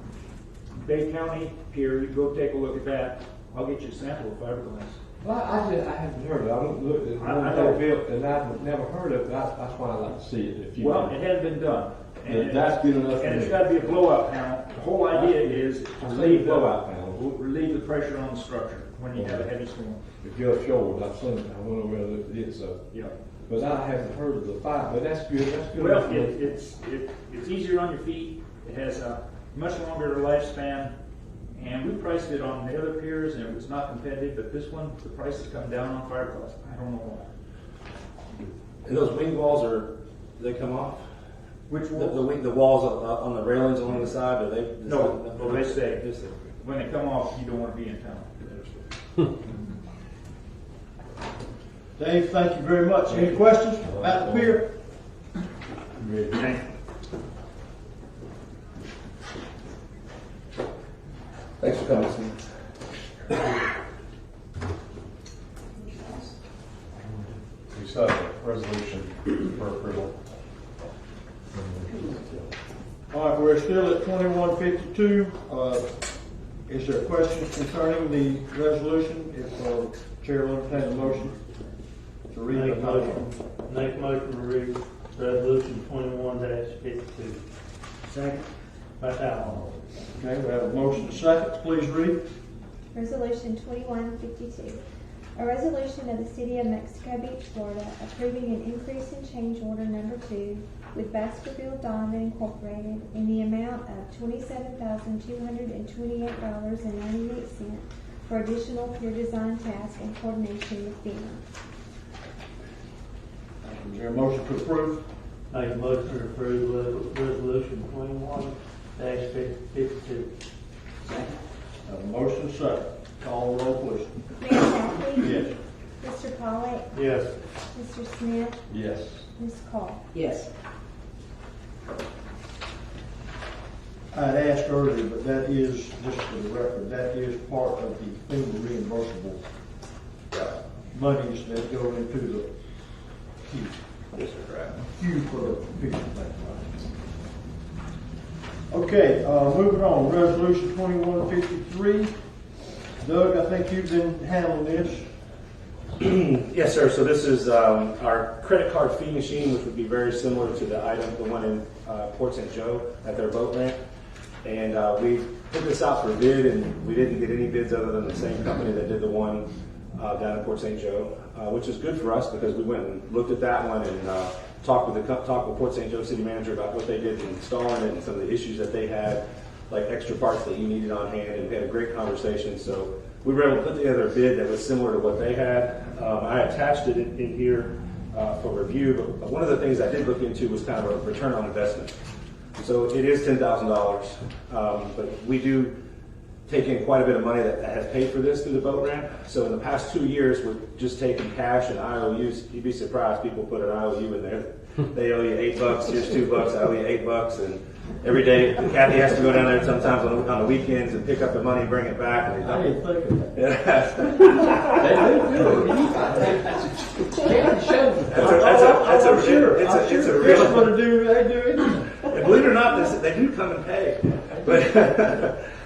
R: Bay County Pier, you go take a look at that. I'll get you a sample of fiberglass.
M: Well, I haven't heard of it. I don't look at the
R: I
M: one
R: know.
M: they built, and I've never heard of it. That's why I like to see it. If you
R: Well,
M: can.
R: it has been done.
M: That's good enough for
R: And it's
M: me.
R: got to be a blowout panel. The whole idea is to
M: I see
R: relieve
M: blowout panels.
R: relieve the pressure on the structure when you have a heavy storm.
M: The Gulf Shores, I've seen it. I wonder whether it's a.
R: Yeah.
M: But I haven't heard of the fiber. But that's good. That's good.
R: Well,
M: enough.
R: it's easier on your feet. It has a much longer lifespan. And we priced it on the other piers, and it was not competitive. But this one, the price has come down on fiberglass. I don't know why.
K: And those wing walls they come off?
R: Which
K: The walls on the railings along the side, are they?
R: No, they stay.
K: They stay.
R: When they come off, you don't want to be in town.
A: Dave, thank you very much. Any questions about the pier?
R: Thank you.
K: Thanks for coming, Steve.
L: We still have a resolution for approval.
A: All right, we're still at 2152. Is there questions concerning the resolution? If Chair will entertain a motion to read
D: Make
A: the
D: a motion to read resolution 21-52.
F: Second.
D: By title
A: Okay, we have a motion to second. Please read.
C: Resolution 2152. A resolution of the City of Mexico Beach, Florida, approving an increase in change order number 2 with Baskerville Donovan Incorporated in the amount of $27,228.98 for additional pier design tasks in coordination with FEMA.
A: Is there a motion to approve?
D: Make a motion to approve resolution 21-52.
A: Have a motion to second. Call the roll, please.
C: Mayor Kathy?
A: Yes.
C: Mr. Pollak?
D: Yes.
C: Mr. Smith?
M: Yes.
C: Ms. Cole?
S: Yes.
A: I'd asked earlier, but that is, just for the record, that is part of the FEMA reimbursable monies that go into the queue. Yes, sir. Queue for the fishing thing. Okay, moving on, resolution 2153. Doug, I think you've been handling this.
K: Yes, sir. So this is our credit card fee machine, which would be very similar to the one in Port St. Joe at their boat ramp. And we put this out for bid, and we didn't get any bids other than the same company that did the one down in Port St. Joe, which is good for us because we went and looked at that one and talked with Port St. Joe city manager about what they did in installing it and some of the issues that they had, like extra parts that you needed on hand, and we had a great conversation. So we were able to put together a bid that was similar to what they had. I attached it in here for review, but one of the things I did look into was kind of a return on investment. So it is $10,000, but we do take in quite a bit of money that has paid for this through the boat ramp. So in the past 2 years, we've just taken cash and IOUs. You'd be surprised, people put an IOU in there. They owe you $8, here's $2, I owe you $8, and every day Kathy has to go down there sometimes on the weekends and pick up the money and bring it back. And
I: I didn't think of that.
K: yeah. It's a real.
A: Going to do, they do it.
K: And believe it or not, they do come and pay.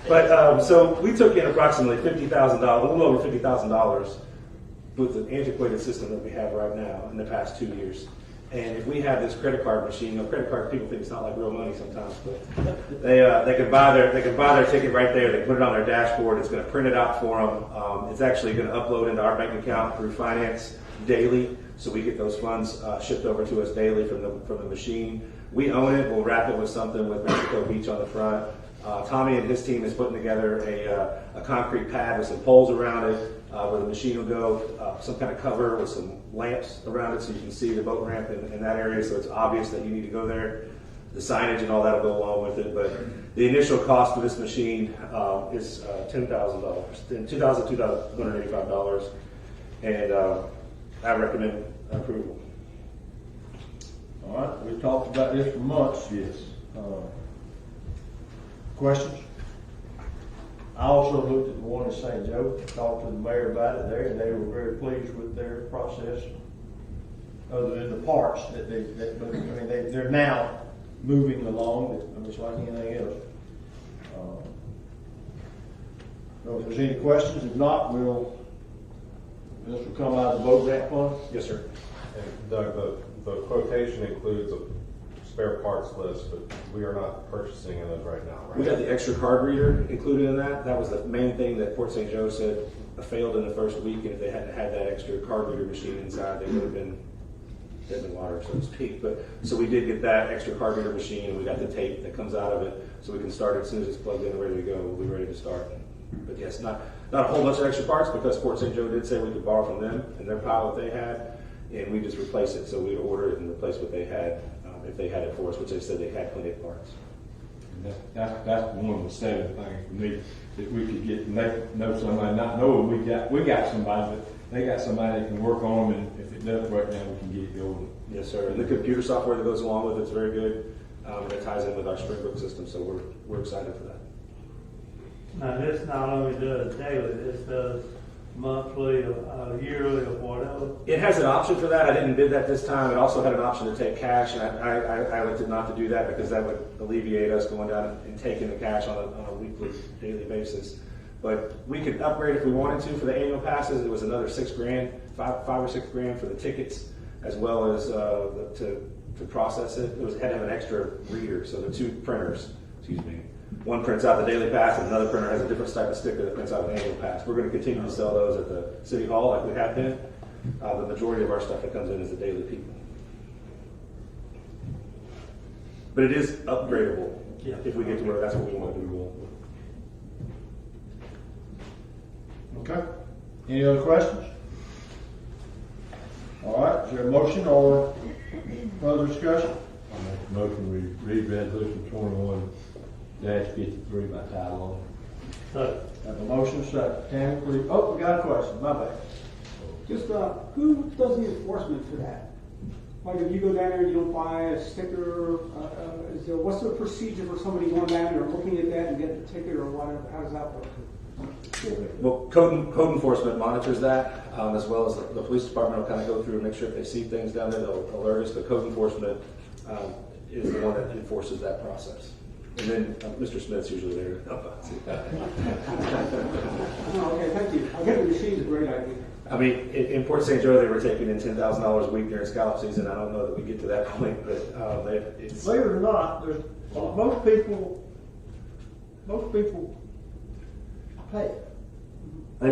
K: But so we took in approximately $50,000, a little over $50,000, with the antiquated system that we have right now in the past 2 years. And if we have this credit card machine, credit card people think it's not like real money sometimes, but they can buy their ticket right there. They put it on their dashboard. It's going to print it out for them. It's actually going to upload into our bank account through finance daily, so we get those funds shipped over to us daily from the machine. We own it. We'll wrap it with something with Mexico Beach on the front. Tommy and his team is putting together a concrete pad with some poles around it where the machine will go, some kind of cover with some lamps around it so you can see the boat ramp in that area, so it's obvious that you need to go there. The signage and all that will go along with it, but the initial cost for this machine is $2,285, and I recommend approval.
A: All right, we talked about this for months.
K: Yes.
A: Questions? I also looked at the one in St. Joe, talked to the mayor about it there, and they were very pleased with their process. Other than the parts they're now moving along, it's like anything else. So if there's any questions, if not, this will come out of the boat ramp fund?
K: Yes, sir.
L: And Doug, the quotation includes a spare parts list, but we are not purchasing those right now, right?
K: We got the extra card reader included in that. That was the main thing that Port St. Joe said failed in the first week, and if they hadn't had that extra card reader machine inside, they would have been dead in the water, so to speak. But so we did get that extra card reader machine, and we got the tape that comes out of it, so we can start it as soon as it's plugged in and ready to go. We'll be ready to start. But yes, not a whole bunch of extra parts, because Port St. Joe did say we could borrow from them and their pile that they had, and we just replace it. So we'd order it and replace what they had if they had it for us, which they said they had plenty of parts.
M: And that's one of the saving things for me, that we could get, know somebody, not knowing we got somebody, but they got somebody that can work on them, and if it doesn't work, then we can get it going.
K: Yes, sir. And the computer software that goes along with it's very good. And it ties in with our Springbrook system, so we're excited for that.
D: Now, this not only does daily, this does monthly, yearly, or whatever.
K: It has an option for that. I didn't bid that this time. It also had an option to take cash, and I elected not to do that because that would alleviate us going down and taking the cash on a weekly, daily basis. But we could upgrade if we wanted to for the annual passes. It was another $6,000, $5 or $6 grand for the tickets, as well as to process it. It had to have an extra reader, so the two printers, one prints out the daily pass, and another printer has a different type of sticker that prints out an annual pass. We're going to continue to sell those at the City Hall like we have been. The majority of our stuff that comes in is the daily people. But it is upgradable. Yeah. If we get to where that's what we want to do.
A: Okay. Any other questions? All right. Is there a motion or further discussion?
M: I make a motion, we read resolution 21-53 by title only.
A: Have a motion, second. Tammy, please. Oh, we got a question. My bad.
F: Just who does the enforcement for that? Like if you go down there and you don't buy a sticker, what's the procedure for somebody going down there looking at that and getting a ticket or whatever? How does that work?
K: Well, code enforcement monitors that, as well as the police department will kind of go through and make sure if they see things down there, they'll alert us. But code enforcement is the one that enforces that process. And then Mr. Smith's usually there.
F: Oh, okay, thank you. I get the machine's a great idea.
K: I mean, in Port St. Joe, they were taking in $10,000 a week during scallop season. I don't know that we get to that point, but it's.
A: Believe it or not, there's, most people pay.
K: They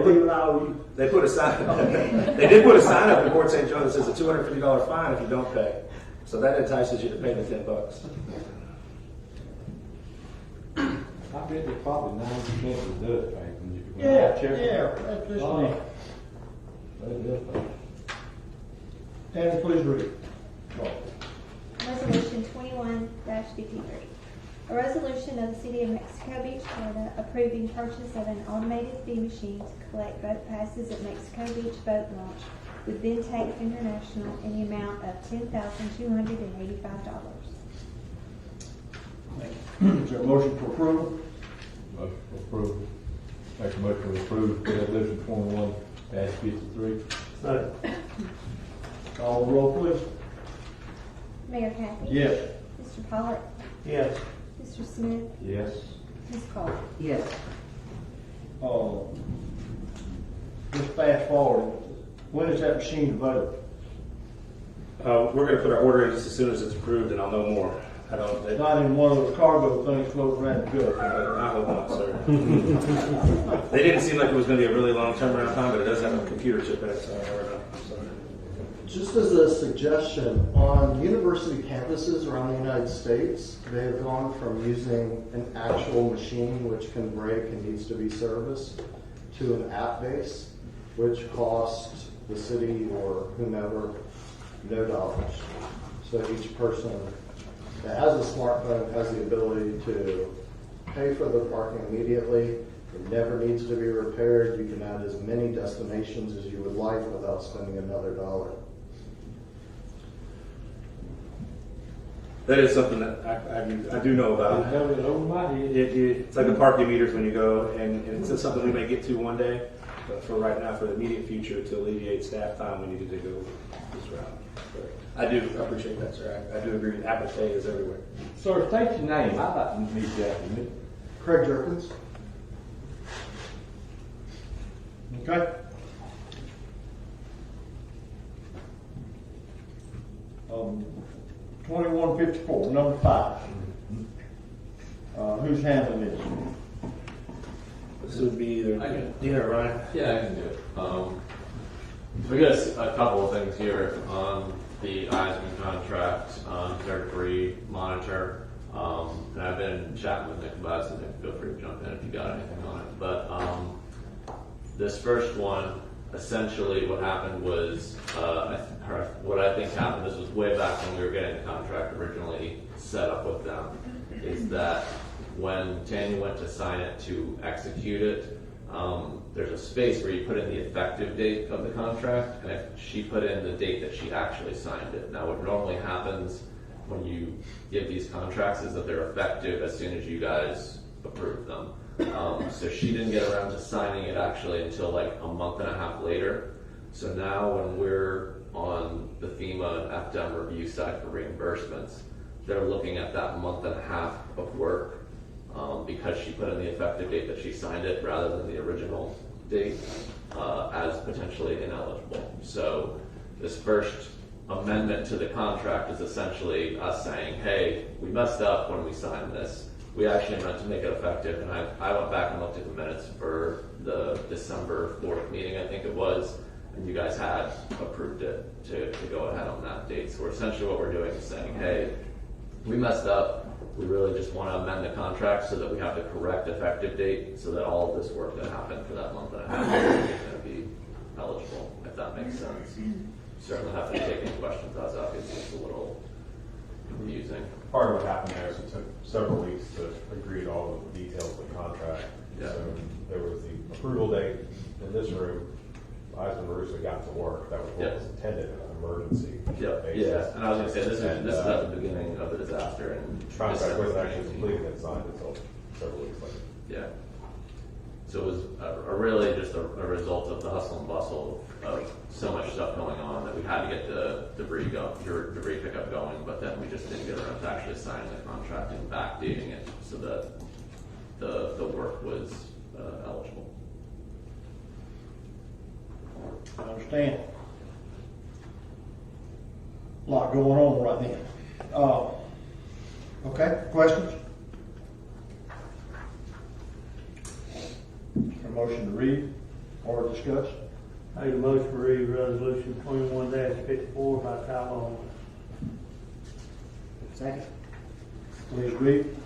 K: put a sign. They did put a sign up in Port St. Joe that says a $250 fine if you don't pay. So that entices you to pay the $10.
M: I bet there's probably 90% of the does pay.
A: Yeah, that's just me. And please read.
C: Resolution 21-53. A resolution of the City of Mexico Beach, Florida, approving purchase of an automated fee machine to collect boat passes at Mexico Beach Boat Launch with Vintake International in the amount of $10,285.
A: Is there a motion for approval?
M: Motion for approval. Make a motion to approve resolution 21-53.
D: Second.
A: Call the roll, please.
C: Mayor Kathy?
A: Yes.
C: Mr. Pollard?
D: Yes.
C: Mr. Smith?
M: Yes.
C: Ms. Cole?
S: Yes.
A: Just fast forward. When is that machine available?
K: We're going to put our order in just as soon as it's approved, and I'll know more.
A: It's not in one of those cargo things floating around the good.
K: I hope not, sir. They didn't seem like it was going to be a really long turnaround time, but it does have a computer chip in it, so I never know.
Q: Just as a suggestion, on university campuses around the United States, they've gone from using an actual machine which can break and needs to be serviced to an app base, which costs the city or whomever no dollars. So each person that has a smartphone has the ability to pay for the parking immediately. It never needs to be repaired. You can add as many destinations as you would like without spending another dollar.
K: That is something that I do know about. It's like the parking meters when you go, and it's something we may get to one day. But for right now, for the immediate future, to alleviate staff time, we needed to go this route. But I do appreciate that, sir. I do agree. Apple Pay is everywhere.
M: Sir, state your name. I'd like to meet you after me.
Q: Craig Jerkins.
A: Okay. Um, 2154, number 5. Who's handling this?
K: This would be either Ryan.
T: Yeah, I can do it. We got a couple of things here on the Eisman contract, third degree monitor. And I've been chatting with Nick about it, so Nick, feel free to jump in if you got anything on it. But this first one, essentially what happened was, what I think happened, this was way back when we were getting the contract originally set up with them, is that when Tanya went to sign it to execute it, there's a space where you put in the effective date of the contract, and she put in the date that she actually signed it. Now what normally happens when you give these contracts is that they're effective as soon as you guys approve them. So she didn't get around to signing it actually until like a month and a half later. So now when we're on the FEMA and FDEM review side for reimbursements, they're looking at that month and a half of work because she put in the effective date that she signed it rather than the original date as potentially ineligible. So this first amendment to the contract is essentially us saying, hey, we messed up when we signed this. We actually meant to make it effective, and I went back and looked at the minutes for the December 4th meeting, I think it was, and you guys had approved it to go ahead on that date. So essentially what we're doing is saying, hey, we messed up. We really just want to amend the contract so that we have the correct effective date so that all of this work that happened for that month and a half is going to be eligible, if that makes sense. Certainly have to take any questions. That's obviously it's a little confusing.
L: Part of what happened there is it took several weeks to agree to all of the details of the contract.
T: Yeah.
L: So there was the approval date in this room. Eisman Russo got to work. That was what was intended, an emergency basis.
T: Yeah, and I was going to say, this is at the beginning of the disaster. And
L: contract wasn't actually completed and signed until several weeks later.
T: Yeah. So it was really just a result of the hustle and bustle of so much stuff going on that we had to get the debris pickup going, but then we just didn't get around to actually signing the contract and backdating it so that the work was eligible.
A: I understand. A lot going on right then. Okay, questions? A motion to read or discuss?
D: Make a motion to read resolution 21-54 by title only.
S: Second.
A: Please read.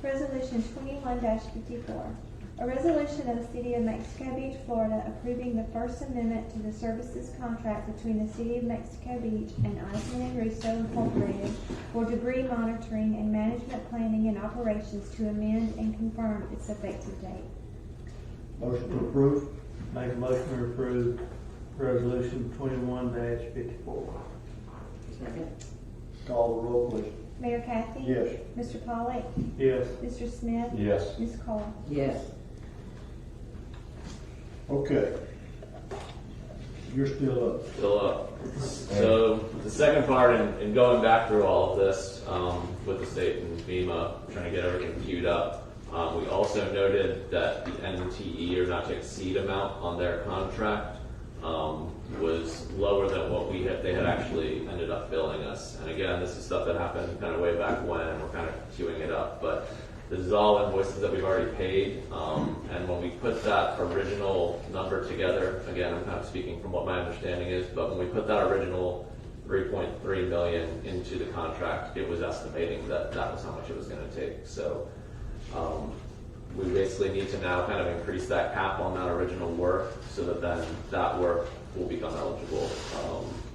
C: Resolution 21-54. A resolution of the City of Mexico Beach, Florida, approving the First Amendment to the services contract between the City of Mexico Beach and Eisman and Russo Incorporated for debris monitoring and management planning and operations to amend and confirm its effective date.
A: Motion to approve.
D: Make a motion to approve resolution 21-54.
S: Second.
A: Call the roll, please.
C: Mayor Kathy?
A: Yes.
C: Mr. Pollak?
D: Yes.
C: Mr. Smith?
M: Yes.
C: Ms. Cole?
S: Yes.
A: Okay. You're still up.
T: Still up. So the second part in going back through all of this with the state and FEMA, trying to get everything queued up, we also noted that the NTE, or not to exceed amount on their contract, was lower than what they had actually ended up billing us. And again, this is stuff that happened kind of way back when, and we're kind of queuing it up. But this is all invoices that we've already paid. And when we put that original number together, again, I'm kind of speaking from what my understanding is, but when we put that original $3.3 million into the contract, it was estimating that that was how much it was going to take. So we basically need to now kind of increase that cap on that original work so that then that work will become eligible.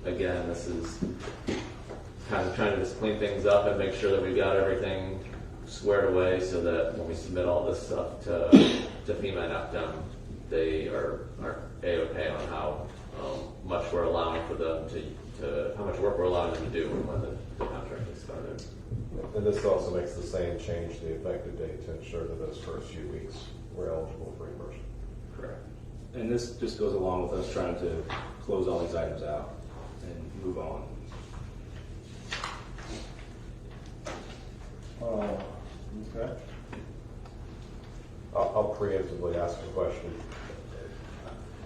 T: Again, this is kind of trying to just clean things up and make sure that we've got everything squared away so that when we submit all this stuff to FEMA and FDEM, they are A-okay on how much we're allowing for them to how much work we're allowing them to do when the contract is started.
L: And this also makes the same change to the effective date to ensure that those first few weeks we're eligible for reimbursement.
K: Correct. And this just goes along with us trying to close all these items out and move on.
A: Okay.
L: I'll preemptively ask a question.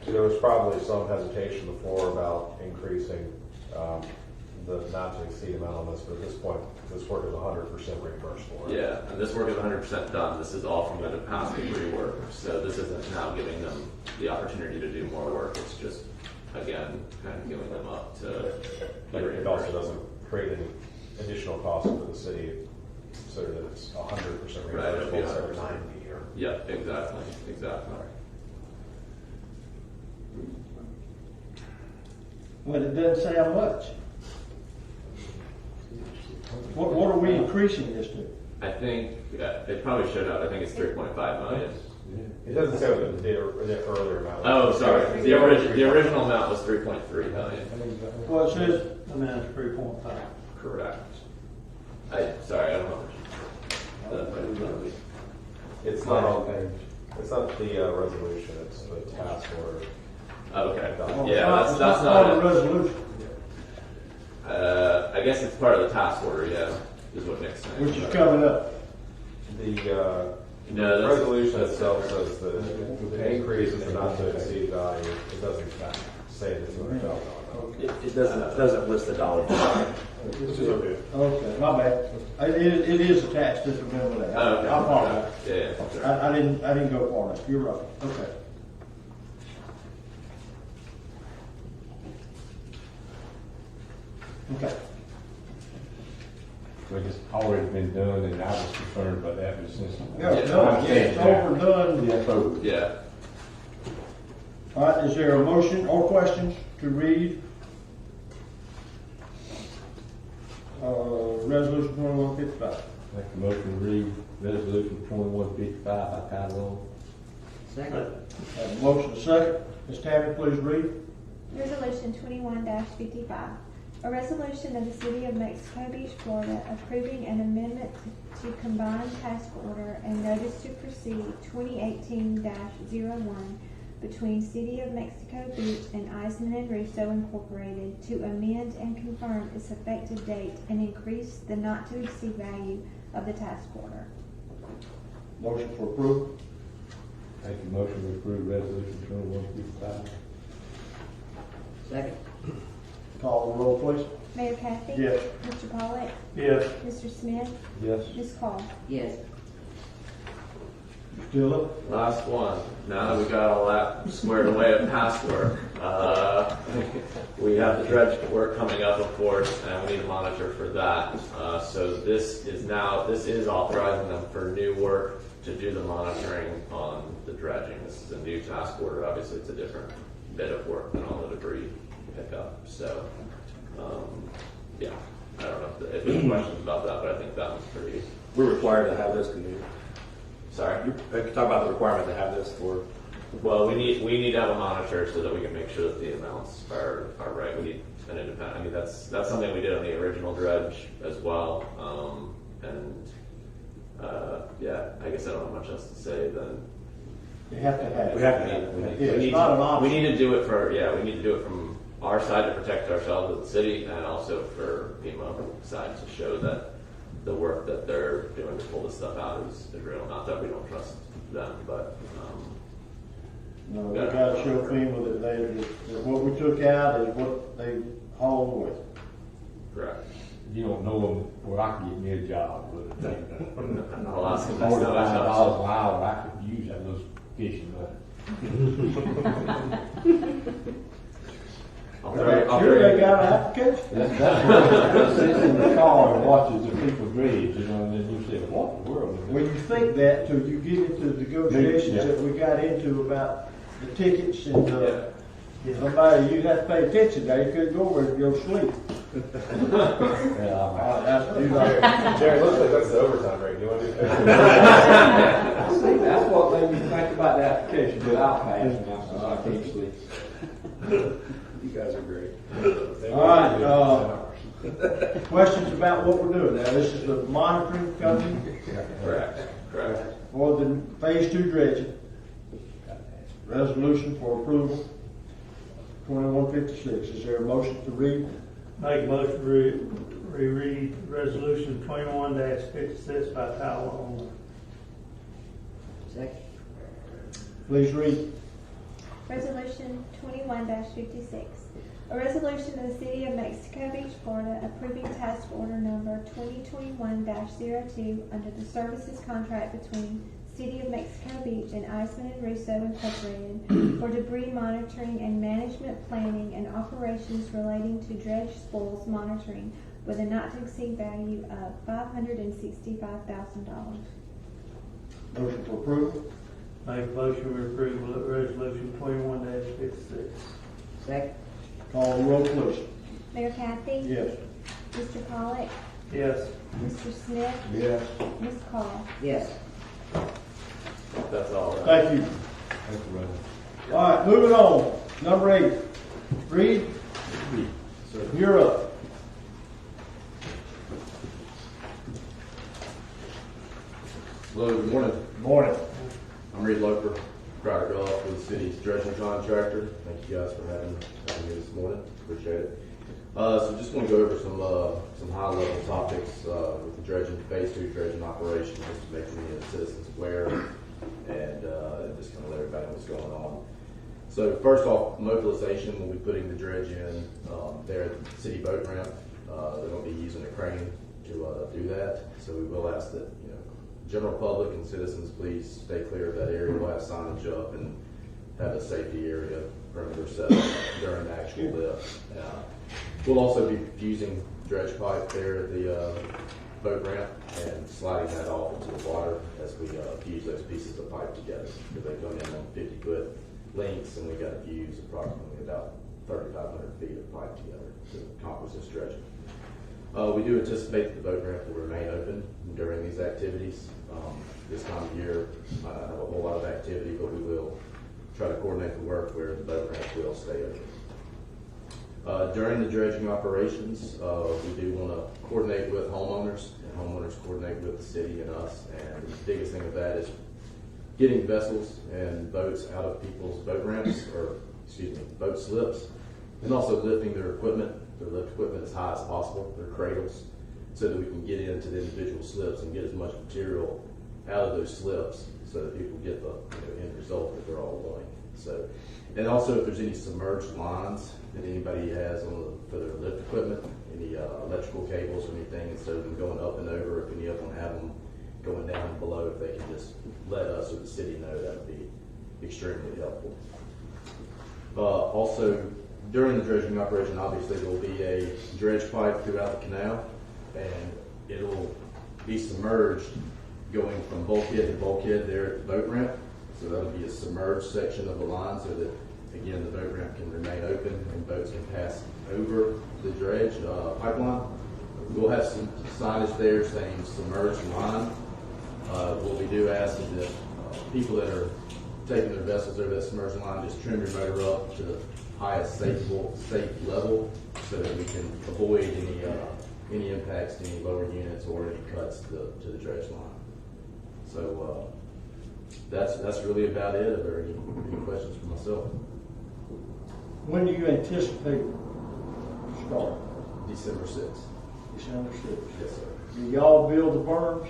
L: There was probably some hesitation before about increasing the not to exceed amount on this, but at this point, this work is 100% reimbursable. Right?
T: Yeah, and this work is 100% done. This is all from the past degree work. So this isn't now giving them the opportunity to do more work. It's just, again, kind of giving them up to be
L: It
T: reimbursed.
L: also doesn't create any additional cost for the city. Consider that it's 100%
T: Right, it'll be
L: reimbursable instead of
T: 100%.
L: 90 or.
T: Yep, exactly.
A: But it doesn't say how much. What are we increasing this to?
T: I think it probably should have. I think it's 3.5 million.
L: It doesn't say what the earlier amount.
T: Oh, sorry. The original amount was 3.3 million.
A: Well, it says.
D: I mean, it's 3.5.
T: Correct. Sorry, I don't know.
L: It's not on page. It's not the resolution. It's the task order.
T: Okay.
A: Oh,
T: Yeah,
A: it's
T: that's
A: part
T: not
A: of the resolution.
T: I guess it's part of the task order. Yeah, is what Nick's saying.
A: Which is coming up.
L: The resolution itself says the increase is not to exceed value. It doesn't say the $200,000.
K: It doesn't list the dollar.
L: Which is okay.
A: Okay, my bad. It is attached, just remember that.
T: Oh, okay.
A: I apologize.
T: Yeah.
A: I didn't go far enough. You're right. Okay. Okay.
M: So it's already been done, and I was concerned about that, but since.
A: It's overdone.
M: Yeah, so.
T: Yeah.
A: All right, is there a motion or questions to read? Resolution 2155.
M: Make a motion to read resolution 2155 by title
S: Second.
A: Have a motion second. Ms. Tammy, please read.
C: Resolution 21-55. A resolution of the City of Mexico Beach, Florida, approving an amendment to combined task order and notice to proceed 2018-01 between City of Mexico Beach and Eisman and Russo Incorporated to amend and confirm its effective date and increase the not-to-exceed value of the task order.
A: Motion for approval.
M: Make a motion to approve resolution 2155.
S: Second.
A: Call the roll, please.
C: Mayor Kathy?
A: Yes.
C: Mr. Pollak?
D: Yes.
C: Mr. Smith?
M: Yes.
C: Ms. Call?
S: Yes.
A: Still up?
T: Last one. Now that we got all that squared away of past work, we have the dredge work coming up, of course, and we need to monitor for that. So this is authorizing them for new work to do the monitoring on the dredging. This is a new task order. Obviously, it's a different bit of work than all the debris pickup. So, yeah, I don't know if there's questions about that, but I think that was pretty.
K: We're required to have this, can you?
T: Sorry?
K: You can talk about the requirement to have this for.
T: Well, we need to have a monitor so that we can make sure that the amounts are right. We need an independent. I mean, that's something we did on the original dredge as well. Yeah, I guess I don't have much else to say then.
A: You have to have it.
K: We have to have it.
A: It's not an option.
T: We need to do it we need to do it from our side to protect ourselves as a city, and also for FEMA side to show that the work that they're doing to pull this stuff out is real. Not that we don't trust them, but
A: No, we gotta show FEMA that what we took out is what they hauled with.
T: correct.
M: You don't know them where I can get me a job, but
T: I'll ask them next time I
M: $45
T: talk.
M: an hour, I could use that little fishing money.
A: Sure, they got an application.
M: That's what sits in the car and watches the people dredge, you know, and then you say, what in the world?
A: When you think that, till you get into the negotiations
M: Yeah.
A: that we got into about the tickets and, somebody, you have to pay attention now, you couldn't go over and go sleep.
L: Jerry, looks like that's the overtime rate. You want to do that?
N: See, that's what made me think about the application, but I'll pass now, so I can't sleep.
K: You guys are great.
A: All right, questions about what we're doing now? This is the monitoring company
T: Correct.
A: for the phase 2 dredging. Resolution for approval, 2156. Is there a motion to read?
D: Make a motion to reread resolution 21-56 by title only.
S: Second.
A: Please read.
C: Resolution 21-56. A resolution of the City of Mexico Beach, Florida, approving task order number 2021-02 under the services contract between City of Mexico Beach and Eisman and Russo Incorporated for debris monitoring and management planning and operations relating to dredge spoils monitoring with a not-to-exceed value of $565,000.
A: Motion for approval.
D: Make a motion to approve resolution 21-56.
S: Second.
A: Call the roll, please.
C: Mayor Kathy?
A: Yes.
C: Mr. Pollak?
D: Yes.
C: Mr. Smith?
A: Yes.
C: Ms. Call?
S: Yes.
T: That's all.
A: Thank you.
M: Thank you, Ron.
A: All right, moving on. Number 8. Reed, you're up.
U: Hello, good morning.
A: Morning.
U: I'm Reed Loper, Crowder Golf for the city's dredging contractor. Thank you guys for having me this morning. Appreciate it. So just want to go over some high-level topics with the dredging, phase 2 dredging operation, just to make the citizens aware and just kind of let everybody know what's going on. So first off, mobilization, we'll be putting the dredge in there at the city boat ramp. They're going to be using a crane to do that. So we will ask that general public and citizens please stay clear of that area. We'll have signage up and have a safety area perimeter set up during the actual lift. We'll also be fusing dredge pipe there at the boat ramp and sliding that off into the water as we fuse those pieces of pipe together. Because they come in on 50-foot lengths, and we got to fuse approximately about 3,500 feet of pipe together to accomplish this dredging. We do anticipate that the boat ramp will remain open during these activities. This time of year, I don't have a whole lot of activity, but we will try to coordinate the work where the boat ramp will stay open.
K: During the dredging operations, we do want to coordinate with homeowners, and homeowners coordinate with the city and us. And the biggest thing of that is getting vessels and boats out of people's boat ramps, or excuse me, boat slips, and also lifting their equipment, their lift equipment as high as possible, their cradles, so that we can get into the individual slips and get as much material out of those slips so that people get the end result that they're all wanting. So, and also if there's any submerged lines that anybody has for their lift equipment, any electrical cables or anything, instead of them going up and over, if any of them have them going down and below, if they can just let us or the city know, that would be extremely helpful. Also, during the dredging operation, obviously there will be a dredge pipe throughout the canal, and it'll be submerged going from bulkhead to bulkhead there at the boat ramp. So that'll be a submerged section of the line so that, again, the boat ramp can remain open and boats can pass over the dredge pipeline. We'll have some signage there saying submerged line. What we do ask is that people that are taking their vessels over that submerged line, just trim your motor up to the highest safe level so that we can avoid any impacts to any lower units or any cuts to the dredge line. So that's really about it. Are there any questions for myself?
A: When do you anticipate start?
K: December 6th.
A: December 6th.
K: Yes, sir.
A: Do y'all build the berms?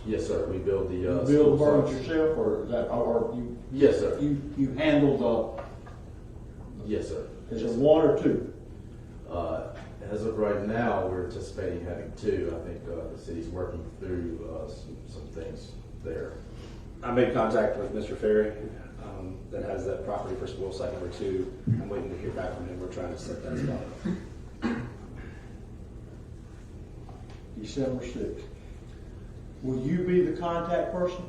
K: Yes, sir. We build the
A: You build the berms
K: sites.
A: yourself, or is that, or you?
K: Yes, sir.
A: You handle
K: Yes, sir.
A: the? Is it one or two?
K: As of right now, we're anticipating having two. I think the city's working through some things there.
B: I made contact with Mr. Ferry, that has that property for spoil site number 2. I'm waiting to hear back from him. We're trying to set that spot up.
A: December 6th. Will you be the contact person?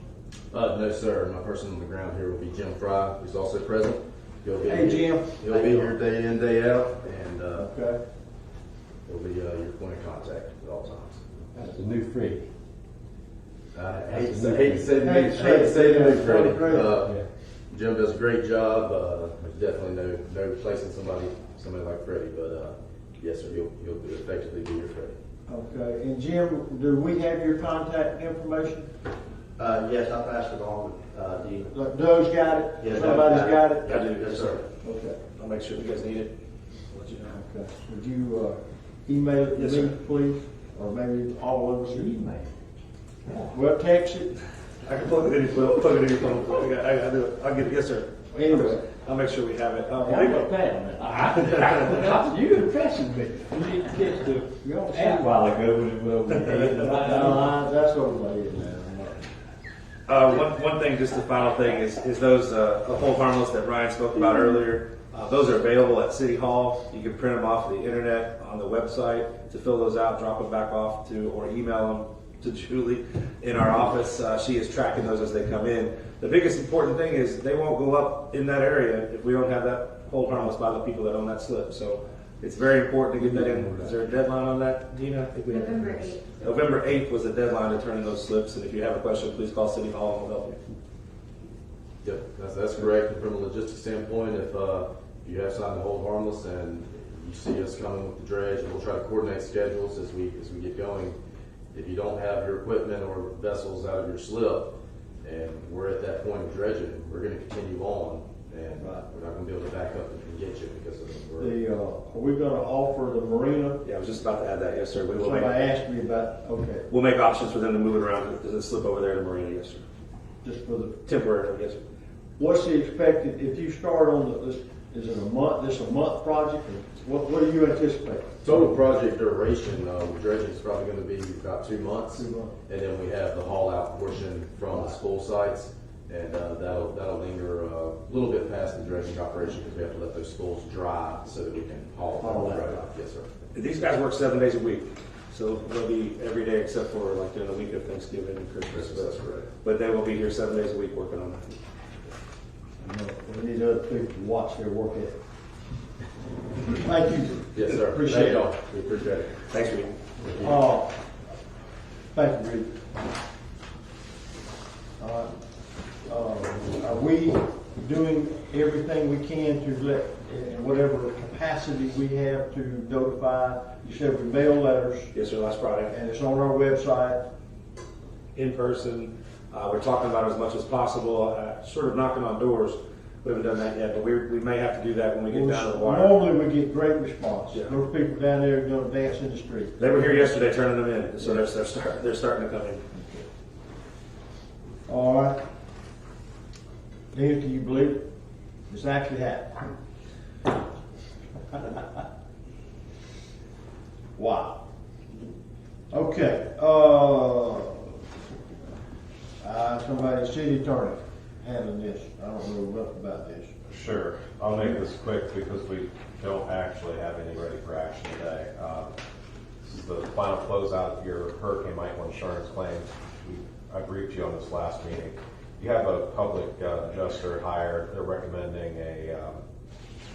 K: No, sir. My person on the ground here will be Jim Fry, who's also present. He'll be
A: Hey, Jim.
K: He'll be here day in, day out, and
A: Okay.
K: he'll be your point of contact at all times.
N: That's a new Freddie.
K: I hate to say the new Freddie. Jim does a great job. There's definitely no replacing somebody like Freddie, but yes, sir, he'll effectively be your Freddie.
A: Okay. And Jim, do we have your contact information?
G: Yes, I passed it on with Dean.
A: Like Doug's got it?
G: Yeah,
A: Somebody's got it?
G: I do, yes, sir.
A: Okay.
B: I'll make sure if you guys need it, I'll let you know.
A: Okay. Would you email it
B: Yes,
A: to me,
B: sir.
A: please? Or maybe all of us? Email. Well, text it.
B: I can plug it in your phone. I do it. I'll get it. Yes, sir.
A: Anyway.
B: I'll make sure we have it.
N: You impressing me. You need to catch the app while ago when it went over the head.
A: That's over my head.
B: One thing, just the final thing, is those hold harmless that Ryan spoke about earlier. Those are available at City Hall. You can print them off the internet on the website to fill those out, drop them back off to, or email them to Julie in our office. She is tracking those as they come in. The biggest important thing is they won't go up in that area if we don't have that hold harmless by the people that own that slip. So it's very important to get that in. Is there a deadline on that, Dina? I think we have
C: November 8th.
B: November 8th was the deadline to turn in those slips, and if you have a question, please call City Hall and we'll help you.
K: Yep, that's correct. And from a logistics standpoint, if you have signed the hold harmless and you see us coming with the dredge, and we'll try to coordinate schedules as we get going. If you don't have your equipment or vessels out of your slip, and we're at that point of dredging, we're going to continue on, and we're not going to be able to back up and get you because of
A: Are we going to offer the marina?
B: Yeah, I was just about to add that. Yes, sir. We will
A: Somebody
B: make,
A: asked me about, okay,
B: we'll make options for them to move it around. Does it slip over there to Marina? Yes, sir.
A: just for the,
B: Temporarily, yes, sir.
A: what's the expected, if you start on the, is it a month project? Or what do you anticipate?
K: Total project duration, dredging is probably going to be about 2 months.
A: 2 months.
K: And then we have the haul out portion from the spool sites, and that'll linger a little bit past the dredging operation because we have to let those spools dry so that we can haul them out. Yes, sir.
B: These guys work 7 days a week, so they'll be every day except for like during the week of Thanksgiving and Christmas.
K: That's correct.
B: But they will be here 7 days a week working on that.
A: We need other people to watch their work ethic. Thank you.
K: Yes, sir.
A: Appreciate
K: Thank
A: it.
K: y'all. We appreciate it.
B: Thanks, Reed.
A: Thank you, Reed. Are we doing everything we can to let, in whatever capacity we have to notify. You said we mail letters.
K: Yes, sir, last Friday.
A: And it's on our website.
K: In person. We're talking about it as much as possible, sort of knocking on doors. We haven't done that yet, but we may have to do that when we get down to the wire.
A: Normally, we get great response. Those people down there are going to dance in the street.
K: They were here yesterday turning them in, so they're starting to come in.
A: All right. Dennis, can you believe it? It's actually happened. Wow. Okay. Somebody, city attorney, handling this. I don't know enough about this.
L: Sure. I'll make this quick because we don't actually have any ready for action today. This is the final closeout of your Hurricane Michael insurance claims. I briefed you on this last meeting. You have a public adjuster hired. They're recommending a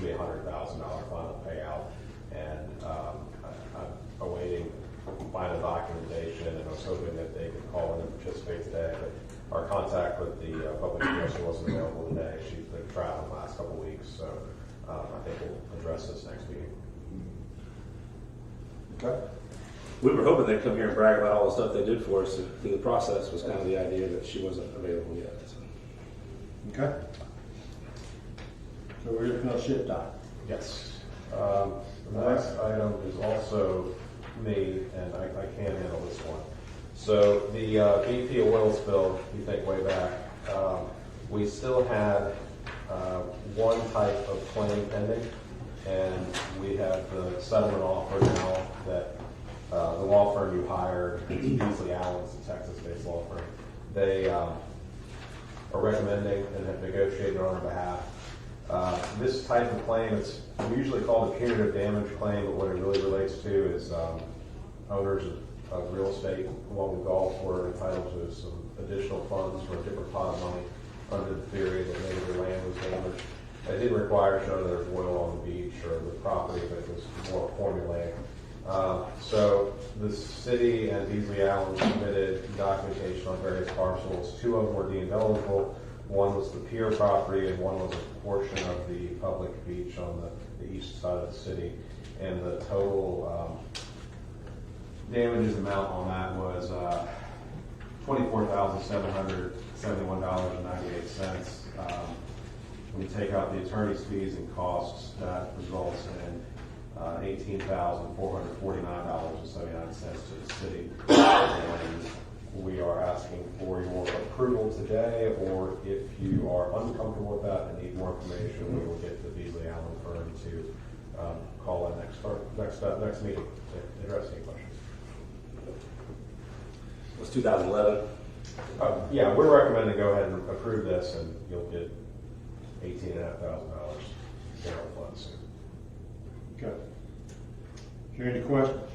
L: $100,000 final payout, and I'm awaiting final documentation, and I was hoping that they could call in and participate today. But our contact with the public adjuster wasn't available today. She's been traveling the last couple of weeks, so I think we'll address this next meeting.
K: Okay. We were hoping they'd come here and brag about all the stuff they did for us through the process. Was kind of the idea that she wasn't available yet. So.
A: Okay. So we're just going to sit down.
L: Yes. The next item is also me, and I can't handle this one. So the BP oil spill, you think way back, we still had one type of claim pending, and we have the settlement offer now that the law firm you hired, Beasley Allen, it's a Texas-based law firm, they are recommending and have negotiated on our behalf. This type of claim, it's usually called a punitive damage claim, but what it really relates to is owners of real estate along the Gulf were entitled to some additional funds for a different pot of money under the theory that maybe their land was damaged. It didn't require showing that there was oil on the beach or the property, but it was more formulaic. So the city and Beasley Allen submitted documentation on various parcels. Two of them were deemed eligible. One was the pier property, and one was a portion of the public beach on the east side of the city. And the total damages amount on that was $24,771.98. When you take out the attorney's fees and costs, that results in $18,449.79 to the city. And we are asking for your approval today, or if you are uncomfortable with that and need more information, we will get the Beasley Allen firm to call in next meeting to address any questions.
K: It was 2011.
L: Yeah, we're recommending go ahead and approve this, and you'll get $18,500 general funds.
A: Okay. Is there any questions?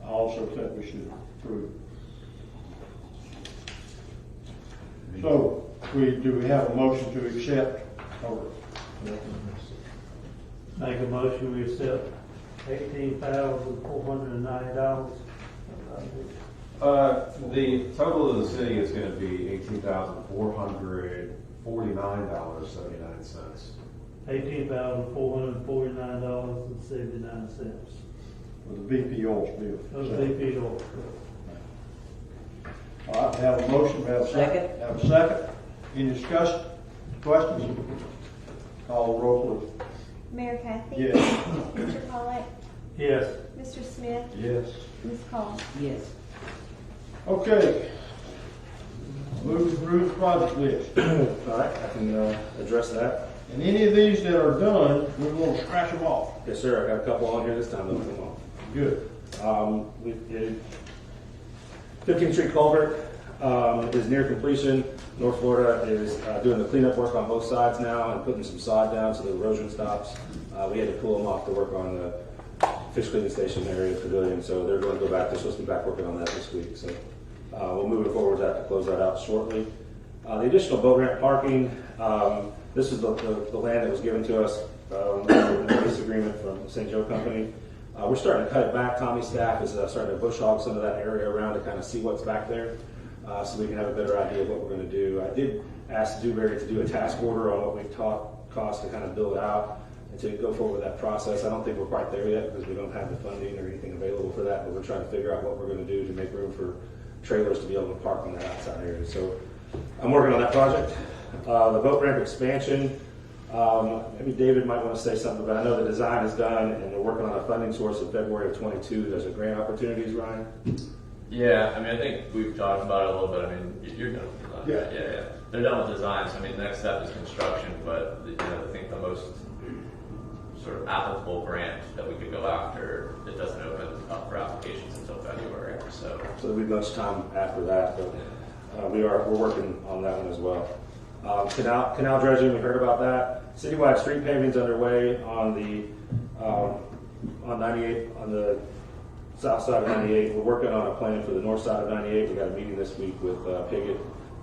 A: I also think we should approve. So, do we have a motion to accept?
D: Make a motion, we accept $18,490.
L: The total of the city is going to be $18,449.79.
D: $18,449.79.
A: For the BP oil spill.
D: Those BP oil spill.
A: All right, we have a motion, we have a second. Have a second. Any discussion? Questions? Call the roll, please.
C: Mayor Kathy?
A: Yes.
C: Mr. Pollak?
D: Yes.
C: Mr. Smith?
A: Yes.
C: Ms. Cole?
S: Yes.
A: Okay. Move through the project list.
K: All right, I can address that.
A: And any of these that are done, we're going to scratch them off.
K: Yes, sir. I got a couple on here this time. They'll come off.
A: Good.
K: We did 15th Street Culvert is near completion. North Florida is doing the cleanup work on both sides now and putting some sod down so the erosion stops. We had to pull them off to work on the fish cleaning station area, pavilion, so they're going to go back. They're supposed to be back working on that this week. So we'll move it forward to close that out shortly. The additional boat ramp parking, this is the land that was given to us under the lease agreement from St. Joe Company. We're starting to cut it back. Tommy's staff is starting to bush hog some of that area around to kind of see what's back there. so we can have a better idea of what we're going to do. I did ask Dewberry to do a task order on what we cost to kind of build out and to go forward with that process. I don't think we're quite there yet because we don't have the funding or anything available for that, but we're trying to figure out what we're going to do to make room for trailers to be able to park on that outside area. So I'm working on that project. The boat ramp expansion, maybe David might want to say something, but I know the design is done and we're working on a funding source in February of 22. There's a grant opportunities, Ryan?
T: Yeah, I mean, I think we've talked about it a little bit. I mean, you're done with design. Yeah. They're done with design, so I mean, the next step is construction, but I think the most sort of applicable grant that we could go after, it doesn't open up for applications until February. So
K: there'll be much time after that, but we're working on that one as well. Canal dredging, we heard about that. Citywide street paving's underway on the on 98 on the south side of 98. We're working on a plan for the north side of 98. We got a meeting this week with Piggott